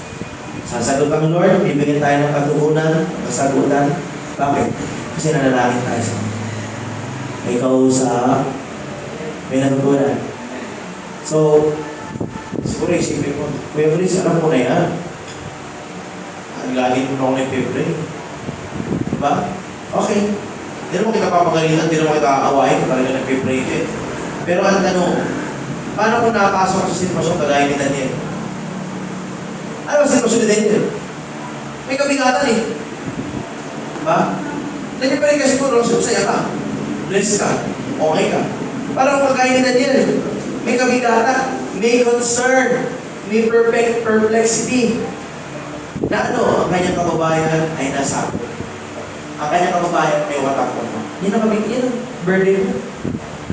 Sasagot ang Lord, bibigyan tayo ng katuunan, kasagutan. Bakit? Kasi nanalangin tayo sa Kanya. May kausap, may natutunan. So, siguro isipin mo, Kuya Chris, alam mo na yan. Ang lagi mo na ako nag-pray. Diba? Okay. Hindi naman kita papagalitan, hindi naman kita aawain, talaga nag-pray ka eh. Pero ang tanong, paano kung nakapasok sa sitwasyon kagaya ni Daniel? Ano ba sitwasyon ni Daniel? May kabigatan eh. Diba? Daniel pa rin kasi siguro, saya ka. Bless ka. Okay ka. Parang kagaya ni Daniel, may kabigatan, may concern, may perplexity. Na ano, ang kanyang kababayan ay nasakot. Ang kanyang kababayan ay watak ko. Yun ang burden mo.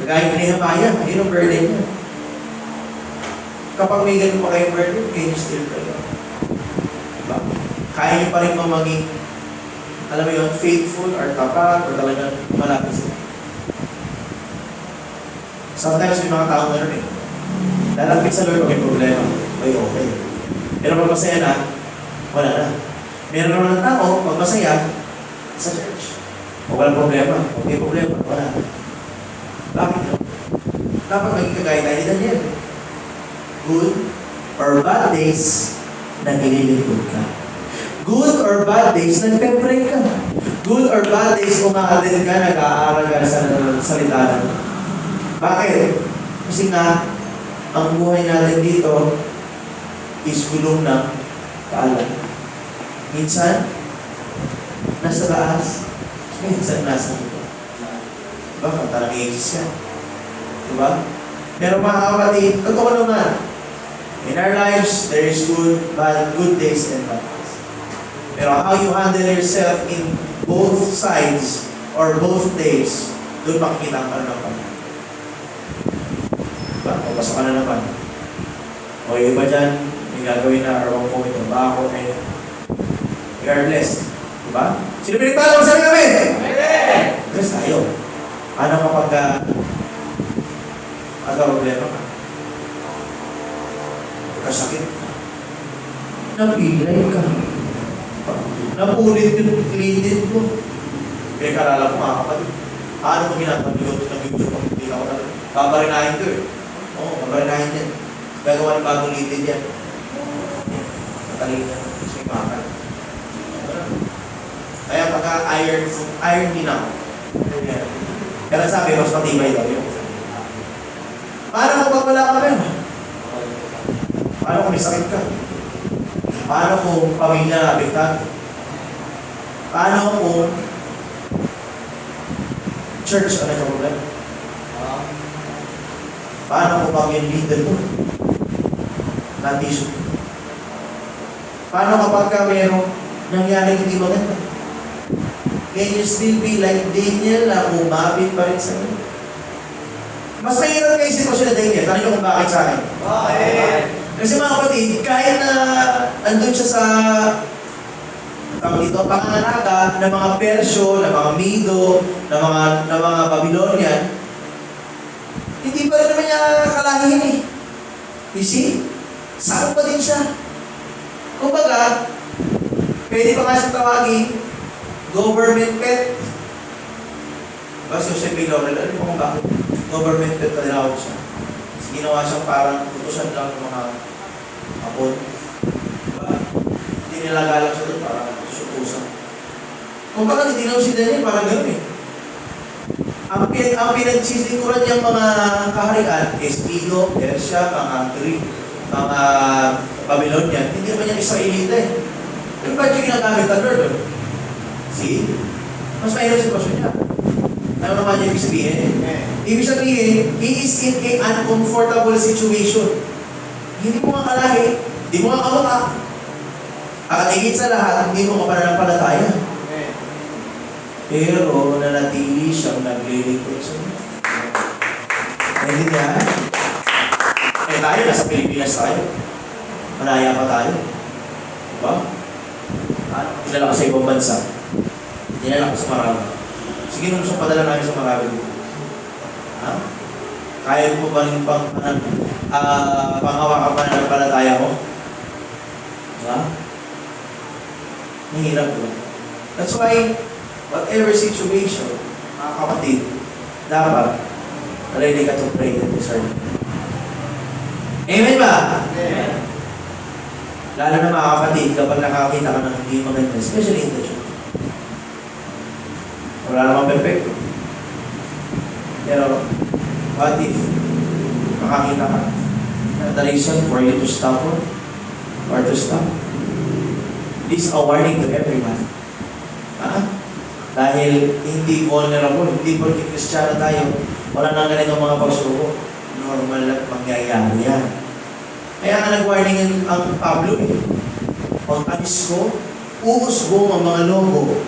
Kagaya ni Nehemiah, yun ang burden mo. Kapag may ganun pa kayong burden, can you still pray? Diba? Kaya niyo pa rin maging, alam mo yun, faithful or tapat or talagang malapit sila. Sometimes may mga tao gano'n eh. Lalapit sa Lord, may problema. Ay, okay. Pero pag masaya na, wala na. Meron naman ng tao, pag masaya, sa church. O walang problema. O may problema, wala. Bakit no? Dapat maging kagaya tayo ni Daniel. Good or bad days, naglilingkod ka. Good or bad days, nagpe-pray ka. Good or bad days, umaatin ka, nag-aaral ka sa salita ng bakit? Kasi nga, ang buhay natin dito is gulong ng paalam. Minsan, nasa taas, minsan nasa ito. Diba? Kanta ng ages ka. Diba? Pero mga kapatid, totoo naman. In our lives, there is good days and bad days. Pero how you handle yourself in both sides or both days, doon makikita ang pananampalataya. O pasok ka na naman. O yung iba dyan, may gagawin na arwang po ito. Bako kayo. We are blessed. Diba? Sino pinagpala mo sa kami? Amen! Blessed tayo. Ano kapag problema ka? Kasakit ka. Napilay ka. Napulit yung klitid mo. Kaya karala ko mga kapatid. Paano mo ginagawa ng YouTube pag hindi ako talaga? Babarinahin ko eh. Oo, babarinahin yan. Gagawa ng bagong litid yan. Matalin yan. Mas may makakal. Kaya pagka iron din ako. Kaya sabi, mas matibay daw yun. Paano kung pag wala ka rin? Paano kung may sakit ka? Paano kung pamilya na apektado? Paano kung church ang nagka-problema? Paano kung pag yung leader mo? Nandisyo. Paano kapag ka mayroong nangyari hindi maganda? Can you still be like Daniel na umabit pa rin sa inyo? Mas mahirap kayo sitwasyon na Daniel. Tanong nyo kung bakit sa akin? Bakit? Kasi mga kapatid, kahit na andun siya sa tawag dito, pangangalaga ng mga Persyo, ng mga Mido, ng mga Babylonian, hindi pa rin naman niya kalahihin eh. You see? Sakot pa din siya. Kumbaga, pwede pa nga siyang tawagin, government pet. Diba, si Jose P. Laurel, alam mo kung bakit? Government pet na tinawag siya. Kasi ginawa siyang parang utusan lang ng mga hapon. Diba? Hindi nilagalang siya doon para utusan. Kung bakit hindi naman si Daniel, parang gano'n eh. Ang pinagsisikuran niyang mga kaharian is Mido, Persia, mga Greek, mga Babylonian, hindi naman yung Israelita eh. Pero ba't yung ginagamit ang Lord? See? Mas mahirap sitwasyon niya. Ano naman niya ibig sabihin? Ibig sabihin, he is in an uncomfortable situation. Hindi mo nga kalahi, hindi mo nga kamutak. At higit sa lahat, hindi mo ka pananampalataya. Pero nanatili siyang naglilingkod sa iyo. Naintindihan? Eh tayo, nasa Pilipinas tayo. Malaya pa tayo. Diba? Dinala ka sa ibang bansa. Dinala ka sa Marawi. Sige, nung gusto padala namin sa Marawi dito. Ha? Kaya mo ba rin panghawakan pa na palataya mo? Diba? Nahirap ko. That's why, whatever situation, mga kapatid, dapat ready ka to pray and discern. Amen ba? Amen. Lalo na mga kapatid, kapag nakakita ka ng hindi maganda, especially in the church. Wala namang perfecto. Pero, what if makakita ka? The reason for you to stop or to stop. This is a warning to everyone. Dahil hindi vulnerable, hindi porque Kristiyano tayo, wala nang ganitong mga pagsubok. Normal at mangyayari yan. Kaya nga nag-warning ang Pablo eh. Pag-anis ko, uusbong ang mga lobo.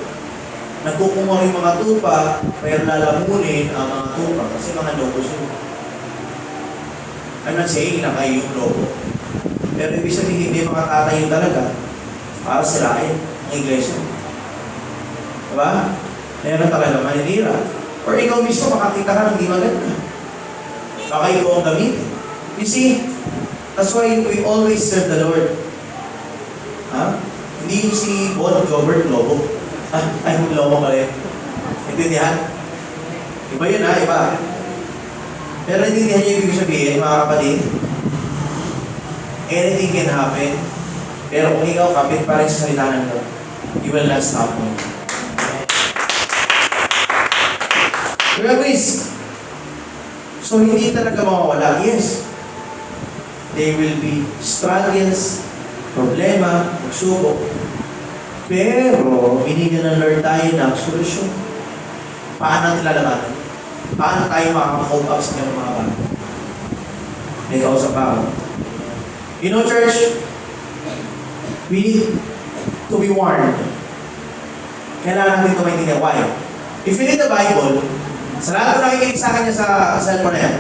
Nagkukumor yung mga tupa, pero lalamunin ang mga tupa kasi mga lobo sila. I'm not saying na kayo yung lobo. Pero ibig sabihin, hindi makatatayo talaga para sirain ang iglesia. Diba? Meron talaga maninira. Or ikaw mismo makakita ka ng di maganda. Baka ikaw ang gamitin. You see, that's why we always serve the Lord. Ha? Hindi yung si Bon Jobert Lobo. Ay, Lobo ka rin. Intindihan? Iba yun ha, iba. Pero intindihan niyo yung ibig sabihin, mga kapatid. Anything can happen. Pero kung ikaw kapit pa rin sa salita ng Lord, you will not stop mo. Kaya risk. So hindi talaga mawawala. Yes. There will be struggles, problema, pagsubok. Pero binigyan ng Lord tayo ng solusyon. Paano natin lalabanan? Paano tayo makaka-cope up sa kanyang mga bagay? May kausap ako. You know, church, we need to be warned. Kailangan natin ito maintindihan. Why? If you read the Bible, sa lahat ko nakikinig sa kanya sa cellphone na yan,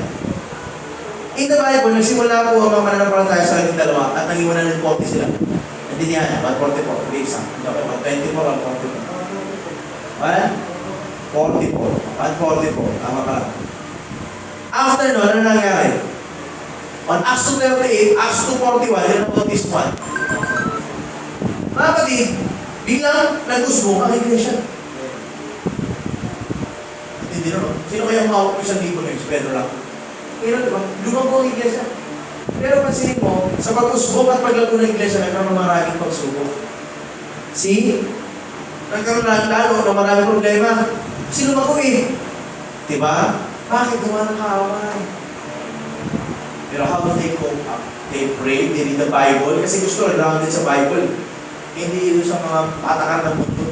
in the Bible, nagsimula po ang mga mananampalataya sa ating dalawa at naging 140 sila. Hindi niya, 144, hindi isa. 124 or 44. 144, tama ka lang. After nun, ano nangyari? On Acts 2:38, Acts 2:41, yun ang baptism 1. Mga kapatid, biglang nag-usbong ang iglesia. Hindi naman. Sino kaya umawak ko 1,000 na yun? Si Pedro lang. Kaya diba? Lumang po ang iglesia. Pero pansinin mo, sa pag-usbong at paglago ng iglesia, nagkaroon ng maraming pagsubok. See? Nagkaroon na lalo ng maraming problema. Kasi lumago eh. Diba? Bakit gawa ng kaaway? Pero how do they cope up? They pray, they read the Bible, kasi gusto grounded sa Bible. Hindi yun sa mga patakaran ng mundo.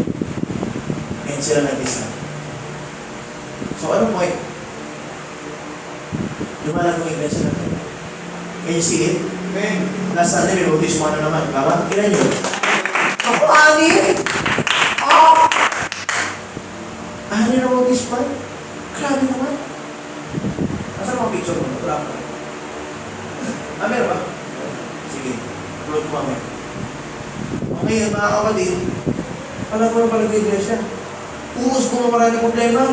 And sila nag-decide. So, anong point? Lumalang ng iglesia natin. Can you see it? Amen. Last Sunday, may baptismo na naman. Tama? Kailan yun? Ako, ani? Oh! Ani na baptismo? Grabe naman. Nasaan mga picture mo? Wala pa. Meron ba? Sige, tulog mo mamaya. Okay, mga kapatid, alam mo na pala yung iglesia. Uus mo maraming problema.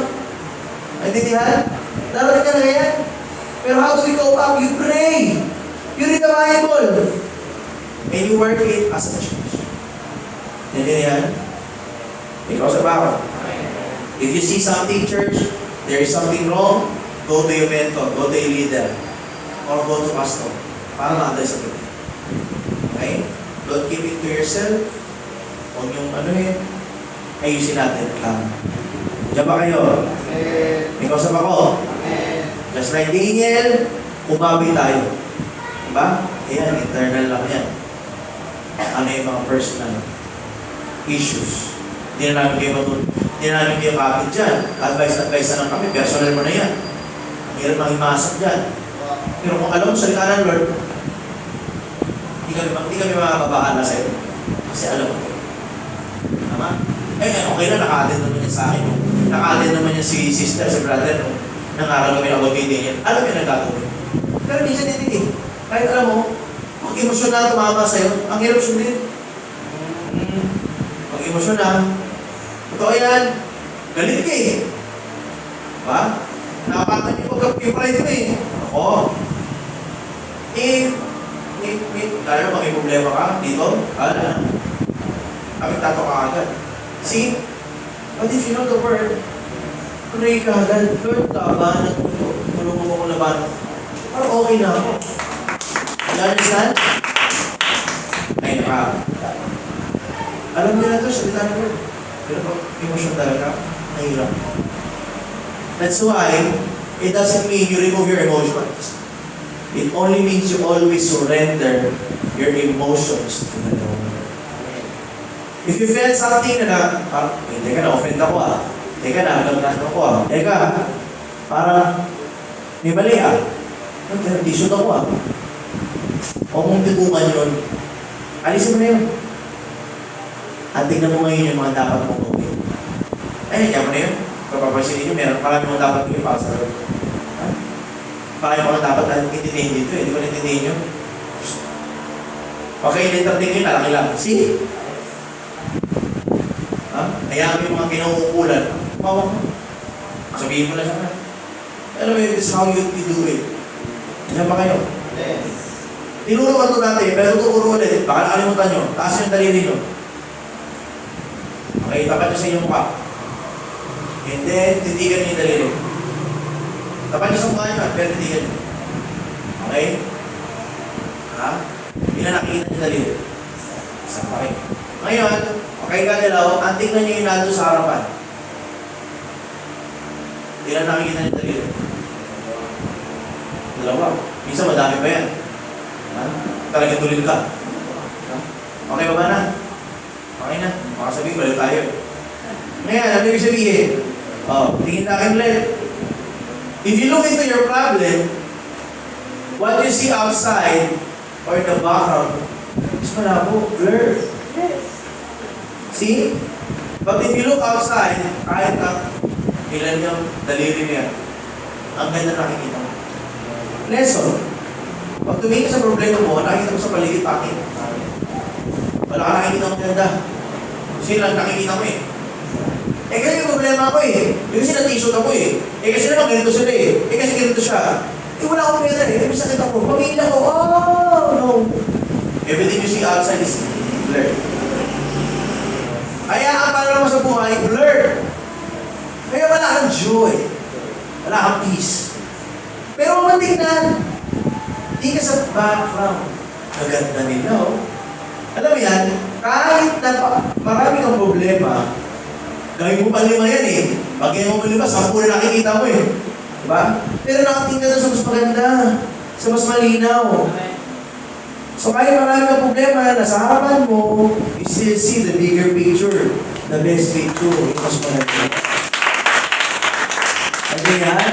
Naintindihan? Darating ka na ganyan. Pero how do we cope up? You pray. You read the Bible. And you work it as a church. Naintindihan? Ikaw sa bawat. If you see something, church, there is something wrong, go to your mentor, go to your leader, or go to pastor. Para ma-address sa ito. Okay? Don't keep it to yourself. Huwag yung ayusin natin. Diyan ba kayo? May kausap ako. Just like Daniel, umabi tayo. Diba? Ayan, internal lang yan. Ano yung mga personal issues. Hindi na namin kayo kapit dyan. Advice na lang kami. Personal mo na yan. Ang hirap nang himasok dyan. Pero kung alam mo salita ng Lord, hindi kami makakabahala sa'yo. Kasi alam mo. Tama? Okay na, naka-attend naman yan sa akin. Naka-attend naman yan si sister, si brother. Nangaral kami ng about yan. Alam yan ang gagawin. Pero minsan hindi. Kahit alam mo, pag emosyon na tumama sa'yo, ang hirap sundin. Pag emosyon na, totoo yan. Galit ka eh. Diba? Nakapatan yung pride mo eh. Ako. Lalo may problema ka dito, wala na. Kapitato ka agad. See? But if you know the word, pray ka agad. Lord, labanan ko ito. Tulungan mo ko labanan. Parang okay na ako. You understand? Ay, alam niyo na ito, salita ng Lord. Pero pag emosyon talaga, nahirap. That's why, it doesn't mean you remove your emotions. It only means you always surrender your emotions to the Lord. If you felt something na teka na, offend ako teka na, naglagnat ako teka, parang may mali tissued ako o kung titukan yun, alisin mo na yun. At tignan mo ngayon yung mga dapat mong gawin. Yan mo na yun. Kapapansin ninyo, meron marami mong dapat gawin para sa Lord. Baka yung mga dapat natin intindihin dito Di ba naintindihin nyo? Pagka-entertain nyo, nalaki lang. See? Hayaan yung mga kinauukulan. Pawak mo. Sabihin mo lang siya. Alam mo yun, this is how you do it. Diyan ba kayo? Yes. Tinuro ka ito dati, pero tuturo ulit. Baka nakalimutan nyo. Taas yung daliri nyo. Okay, tapat nyo sa inyong mukha. And then, titigan nyo yung daliri. Tapat nyo sa mukha nyo, pero titigan nyo. Okay? Pinanakita nyo daliri. Isang pa kayo. Ngayon, okay ka nilaw, ang tingnan nyo yung nando sa harapan. Ilan nakikita nyo daliri? Dalawa. Minsan madami pa yan. Talagang tulid ka. Okay ba na? Okay na. Makasabihin, balik tayo. Ngayon, ano yung sabihin? Tingin na kayo ulit. If you look into your problem, what you see outside or the background is malabo, blur. See? But if you look outside, kahit ilan yung daliri niya, ang ganda nakikita mo. Lesson. Pag tumingin sa problema mo, nakikita mo sa paligid pangit. Wala ka nakikita mo ganda. Kasi lang nakikita mo ganyan yung problema ko kasi na-t-shirt ako kasi naman ganito sila kasi ganito siya. Wala akong pera may sakit ako. Pamilya ko, no. Everything you see outside is blurred. Kaya ang para naman sa buhay, blurred. Kaya wala kang joy. Wala kang peace. Pero kung tingnan, di ka sa background. Maganda nila, Alam mo yan, kahit na marami kang problema, gawin mo pa 5 yan Pag mo pa 5, 10 na nakikita mo Diba? Pero nakatingin ka sa mas maganda, sa mas malinaw. So kahit marami kang problema, nasa harapan mo, you still see the bigger picture, the best picture, yung mas maganda. Ano yan?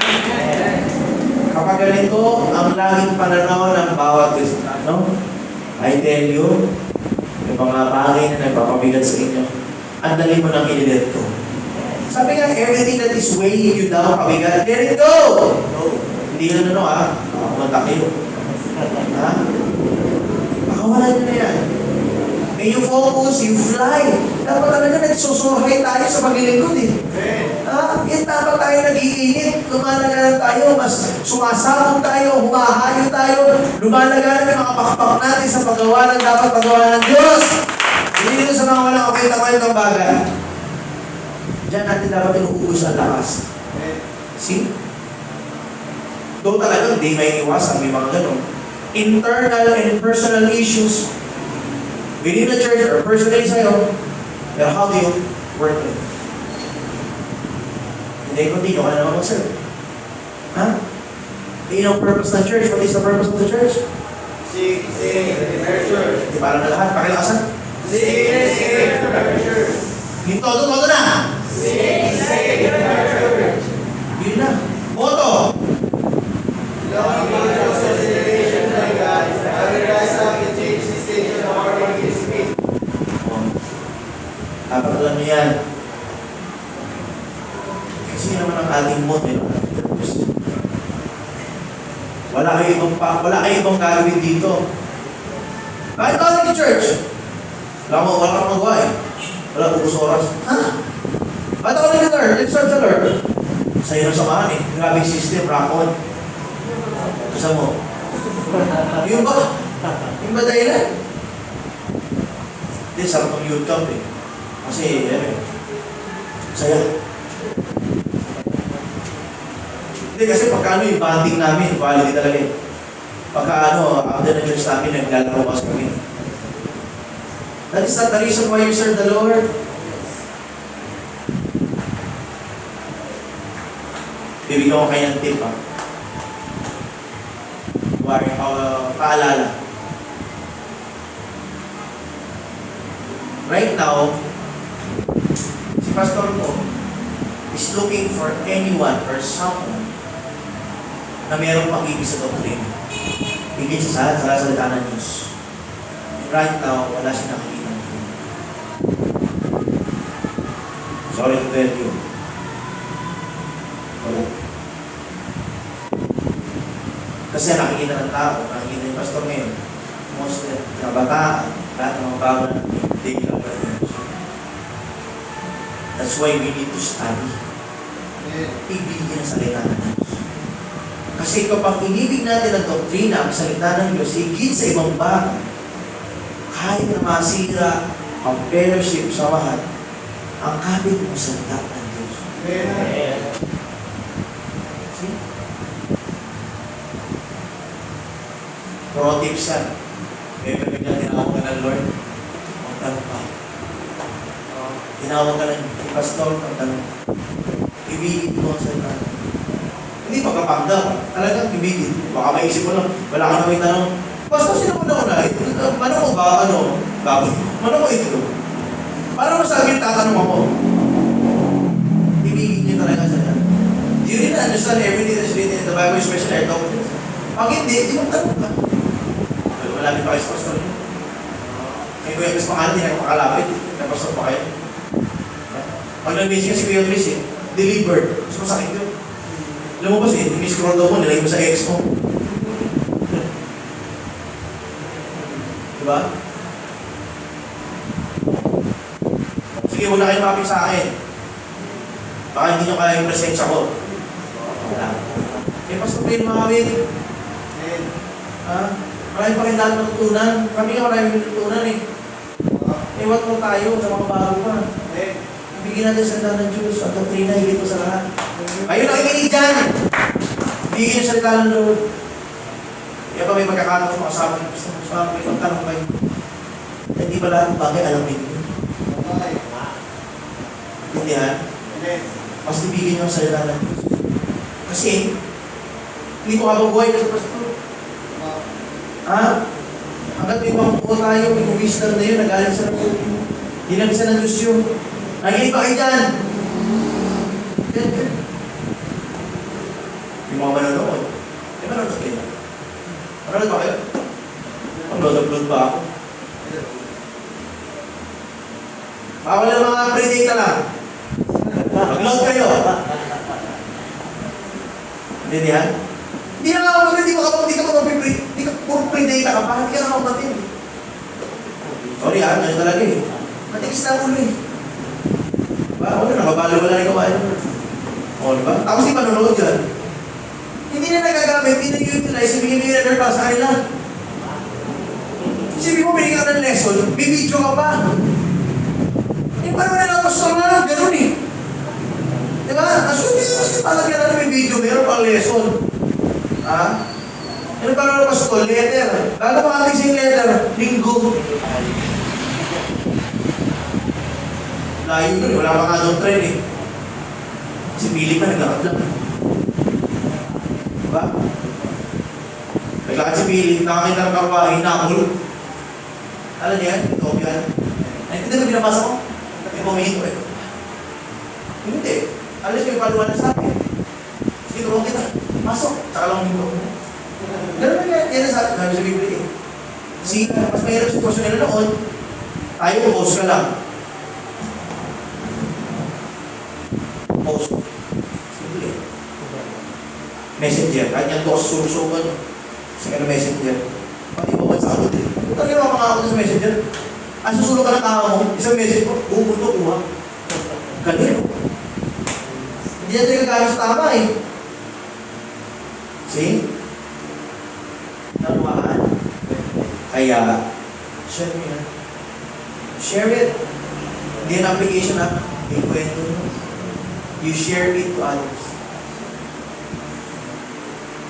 Kapag ganito, ang laging pananaw ng bawat I tell you, yung mga bagay na nagpapabigat sa inyo, ang dali mo nang ililit ko. Sabi nga, everything that is weighing you down, pabigat, let it go! No. Hindi na kumanta kayo. Baka wala And you focus, you fly. Dapat talaga nagsusurhay tayo sa paglilingkod eh. Yan dapat tayo nag-iinit, lumalagaan tayo, mas sumasabog tayo, humahayo tayo, lumalagaan yung mga pakpak natin sa paggawa ng dapat paggawa ng Diyos. Hindi dito sa mga walang kapit-kapit bagay. Diyan natin dapat inuubos ang lakas. See? Doon talaga, hindi may iwasan, may mga ganun. Internal and personal issues within the church or personally sa'yo, pero how do you work it? Hindi, continue ka na naman mag-serve. Ha? Do you know purpose ng church? What is the purpose of the church? Sing, church. Di para na lahat, pakilakasan. Sing, church. Yung todo na! Sing, church. Yun na. Moto! Long consideration by God, otherwise I can change the station of our Lord's speech. Dapat alam niyo yan. Kasi yun naman ang ating moto, yun ang ating purpose. Wala kayo ibang gagawin dito. Bakit ako nag-church? Wala kang magawa eh. Wala bukos oras. Ha? Bakit ako nag-Lord? Let's serve the Lord. Sa'yo na samahan eh. Grabe yung system, rock on. Gusto mo? Yung ba dahilan? Hindi, sarap ng youth camp eh. Kasi, saya. Hindi, kasi pagka yung bonding namin, quality talaga eh. Pagka after the church namin, naglalaro kasi kami. That is not the reason why you serve the Lord. Bibigyan ko kayo ng tip ha. Paalala. Right now, si pastor ko is looking for anyone or someone na mayroong pag-ibig sa doctrine. Higit sa salita ng Diyos. Right now, wala siya nakikita. Sorry to tell you. Wala. Kasi nakikita ng tao, nakikita yung pastor ngayon. Most of the kabataan, lahat ng mga bago na hindi kinagawa. That's why we need to study. Ibigin ang salita ng Diyos. Kasi kapag inibig natin ang doktrina, ang salita ng Diyos, higit sa ibang bagay, kahit na masira ang fellowship sa lahat, ang kapit ng salita ng Diyos. Amen. See? Pro tips yan. Never bigla tinawag ka ng Lord, magtanong ka. Tinawag ka ng pastor, magtanong. Ibigin mo ang salita. Hindi pagkapanggap. Talagang ibigin. Baka maisip mo lang, wala ka na may tanong. Pastor, sino mo na una? Ano mo ba? Baboy? Ano mo ito? Para masabi yung tatanong ako. Ibigin niyo talaga sa yan. Do you really understand everything that's written in the Bible, especially our doctrines? Pag hindi, di magtanong ka. Malapit pa kayo sa pastor. May Kuya Chris Makal, hindi na makalapit. Napastor pa kayo. Pag nag-message ka si Kuya Chris delivered. Mas masakit yun. Lumabas ini-scroll daw mo, nilagay mo sa ex mo. Diba? Sige, wala kayong mapit sa akin. Baka hindi nyo kaya yung presensya ko. Wala. Eh, pastor kayo makawin. Marami pa rin lahat matutunan. Kami nga marami matutunan eh. Ewan mo tayo sa mga bago pa. Bigyan natin sa salita ng Diyos at doktrina, higit mo sa lahat. Ayun ang ikinig dyan! Bigyan yung salita ng Lord. Kaya pa may pagkakataon sa kasama ng Gusto mo may pagtanong kayo. Hindi ba lahat ng bagay alam din yun? Hindi ha? Mas ibigin nyo ang salita ng Diyos. Kasi, hindi ko habang buhay na sa pastor. Ha? Hanggat may makukuha tayo, may wisdom na yun, nagaling sa Lord. Hindi lang isa ng Diyos yun. Nakikinig ba kayo dyan? Yung mga manonood. Eh, manonood kayo. Manonood ba kayo? Mag-load ba ako? Bawal na mga pre-data lang. Mag-load kayo. Hindi yan? Hindi na nga ako hindi ka puro pre-data ka pa. Hindi ka na ako natin. O, Sorry ganyan talaga eh. Matigas na ulo eh. Diba? Nakabalo wala na ikaw ayaw. Diba? Tapos di manonood yan. Hindi na nagagamit, hindi na utilize, ibigay na para sa kanila. Isipin mo, binigyan ka ng lesson, bibidyo ka pa. Paano na lang gusto na ganun eh. Diba? Assume talaga na may video, meron pang lesson. Ano pa na pasto? Letter. Lalo pa ating sing letter, linggo. Layo yun, wala pa nga doon trend eh. Si Billy pa naglakad lang. Diba? Naglakad si Billy, nakakita ng kapwa, hinakul. Alam niya yan? Ito yan. Naintindihan mo binabasa ko? Yung pumihin ko eh. Hindi. Alas ko yung paluwan na sa akin. Sige, tulong kita. Pasok. Tsaka lang yung tulong. Ganun na yan. Yan sa Biblia eh. See, mas mahirap sitwasyon nila noon. Tayo, post ka lang. Post. Simple eh. Messenger. Kahit yan to surusukan. Sige na messenger. Pati mo sa ako din. Ito rin mga ako sa messenger. Susulong ka ng tao mo, isang message mo, bumundo, kuha. Galing. Hindi yan tayo gagamit sa tama eh. See? Naluhaan. Kaya, share mo yan. Share it. Hindi yan application ha. May kwento mo. You share it to others.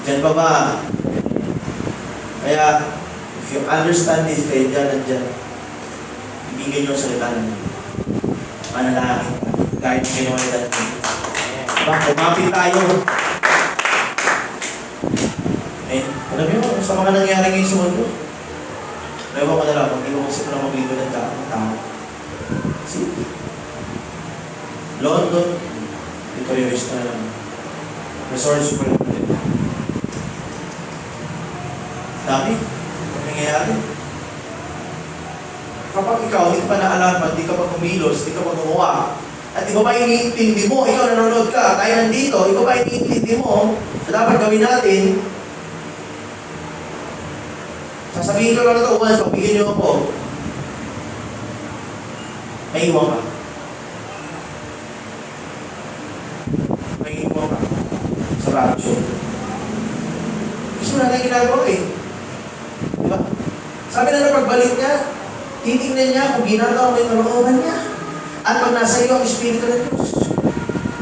Diyan pa ba? Kaya, if you understand this, kayo dyan, nandyan. Ibigay nyo ang salita ng manalangin ka. Kahit kinuwalitan mo. Diba? Kumapit tayo. Alam nyo, sa mga nangyari ngayon sa mundo, ewan ko na lang, kung inuusip na magligo ng tao. See? London, deterrorist na lang. Resort super lang. Dami. Ang nangyayari. Kapag ikaw, hindi pa naalaman, hindi ka pa kumilos, hindi ka pa gumawa, at iba pa iniintindi mo, ikaw nanonood ka, tayo nandito, iba pa iniintindi mo, na dapat gawin natin, sasabihin ko lang ito, once, pagbigyan niyo ako, may iwan ka. May iwan ka sa rapture. Gusto na natin ginagawa eh. Diba? Sabi na pagbalik niya, titignan niya kung ginagawa mo yung kalooban niya. At pag nasa iyo ang Espiritu ng Diyos.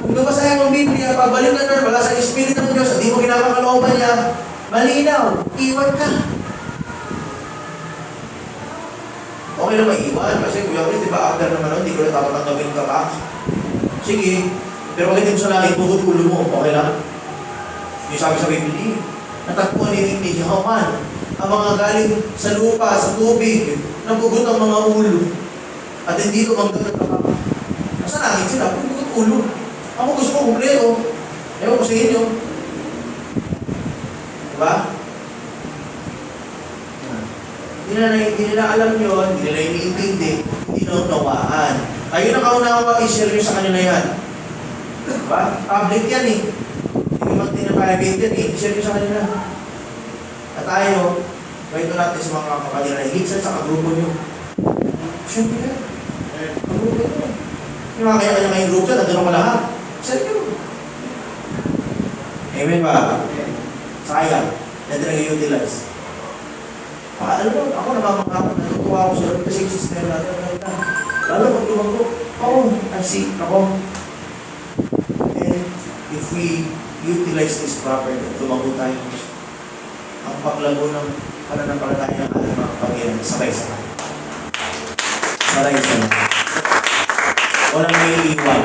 Kung nabasahin mo ang Biblia, pagbalik na doon, wala sa Espiritu ng Diyos, at di mo ginagawa ang kalooban niya, malinaw, iwan ka. Okay na maiwan, kasi Kuya Chris, di ba, after naman nun, hindi ko na tatanggapin ka pa. Sige, pero pag hindi mo sa langit, bukod ulo mo, okay lang? Yung sabi sa Biblia, natakpuan ni Haman, ang mga galing sa lupa, sa tubig, nagugot ang mga ulo. At hindi ko magdagat na pa. Nasa langit sila, nagugot ulo. Ako gusto ko kumpleto. Ewan ko sa inyo. Diba? Hindi nila alam yun, hindi nila iniintindi, hindi naunawaan. Kayo na kaunawa, i-share nyo sa kanila yan. Diba? Public yan eh. Hindi naman private yan eh. I-share nyo sa kanila. At tayo, kwento natin sa mga kapatid na higit sa kagrupo nyo. Siyempre yan. Kagrupo nyo. Yung mga kaya kayong group dyan, nandun ako lahat. Share nyo. Amen ba? Sayang. Natin nag-utilize. Alam mo, ako namamangkapag, natutuwa ako sa Lord kasi yung system natin. Lalo pag lumang ko, I see, ako. And if we utilize this properly, tumago tayo ang paglago ng pananampalataya ng ating mga Panginoon, sabay-sabay. Sabay-sabay. Walang may iwan.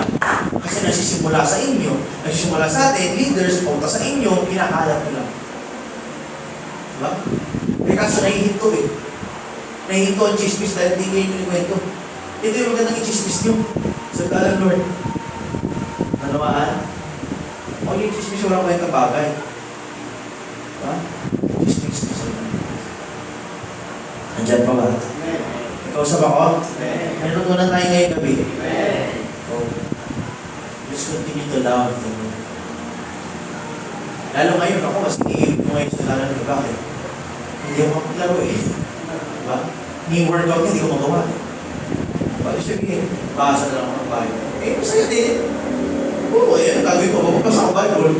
Kasi nasisimula sa inyo, nasisimula sa atin, leaders, punta sa inyo, kinakalat nila. Diba? May kaso nahihinto eh. Nahihinto ang chismis dahil hindi kayo kinikwento. Ito yung magandang i-chismis nyo. Sa dalang Lord. Nanawaan. O yung chismis walang kwenta bagay. Diba? Chismis na sa dalang. Nandyan pa ba? Ikausap ako? May natutunan tayo ngayong gabi. So, let's continue to love the Lord. Lalo ngayon ako, mas iniibig ko ngayon sa dalang Lord. Bakit? Hindi ako maglaro eh. Diba? Ni workout niya, hindi ko magawa. Bakit sabihin, basa na lang ako ng Bible. Eh, masaya din. Oo, eh, ang gagawin ko, magbabasa ako Bible.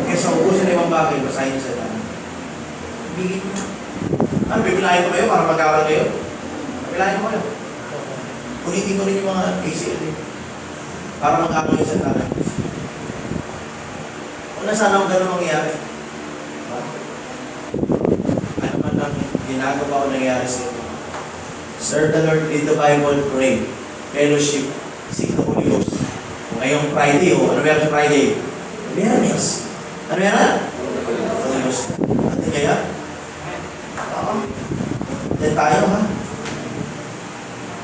Kaya sa ubusin na ibang bagay, basahin niyo sa daan. Bigin mo. Ano, bibilahin ko kayo para mag-aaral kayo? Bibilahin ko kayo. Ulitin ko rin yung mga ACL eh. Para mag-aaral kayo sa daan. Wala sana kung gano'n mangyari. Ano man lang ginagawa o nangyari sa inyo. Serve the Lord, read the Bible, pray, fellowship, seek the Holy Ghost. Ngayong Friday, ano meron sa Friday? Biyernes. Ano meron? Holy Ghost. Atin kaya? Oo. Diyan tayo ha?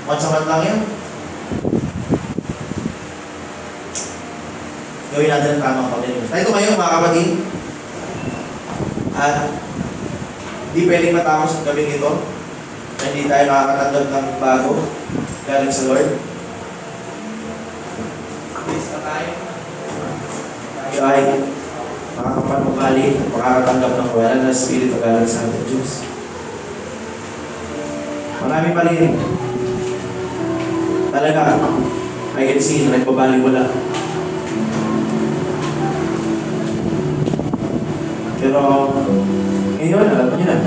Once a month lang yan. Gawin natin ang tamang pag-Holy Ghost. Tayo tumayo mga kapatid. At di pwedeng matapos ang gabing ito na hindi tayo nakakatanggap ng bago galing sa Lord. Please na tayo. Tayo ay makakapanugali, makakatanggap ng wala na Spirit o galing sa ating Diyos. Marami pa rin. Talaga, I can see, nagbabaliwala. Pero ngayon, alam niyo na,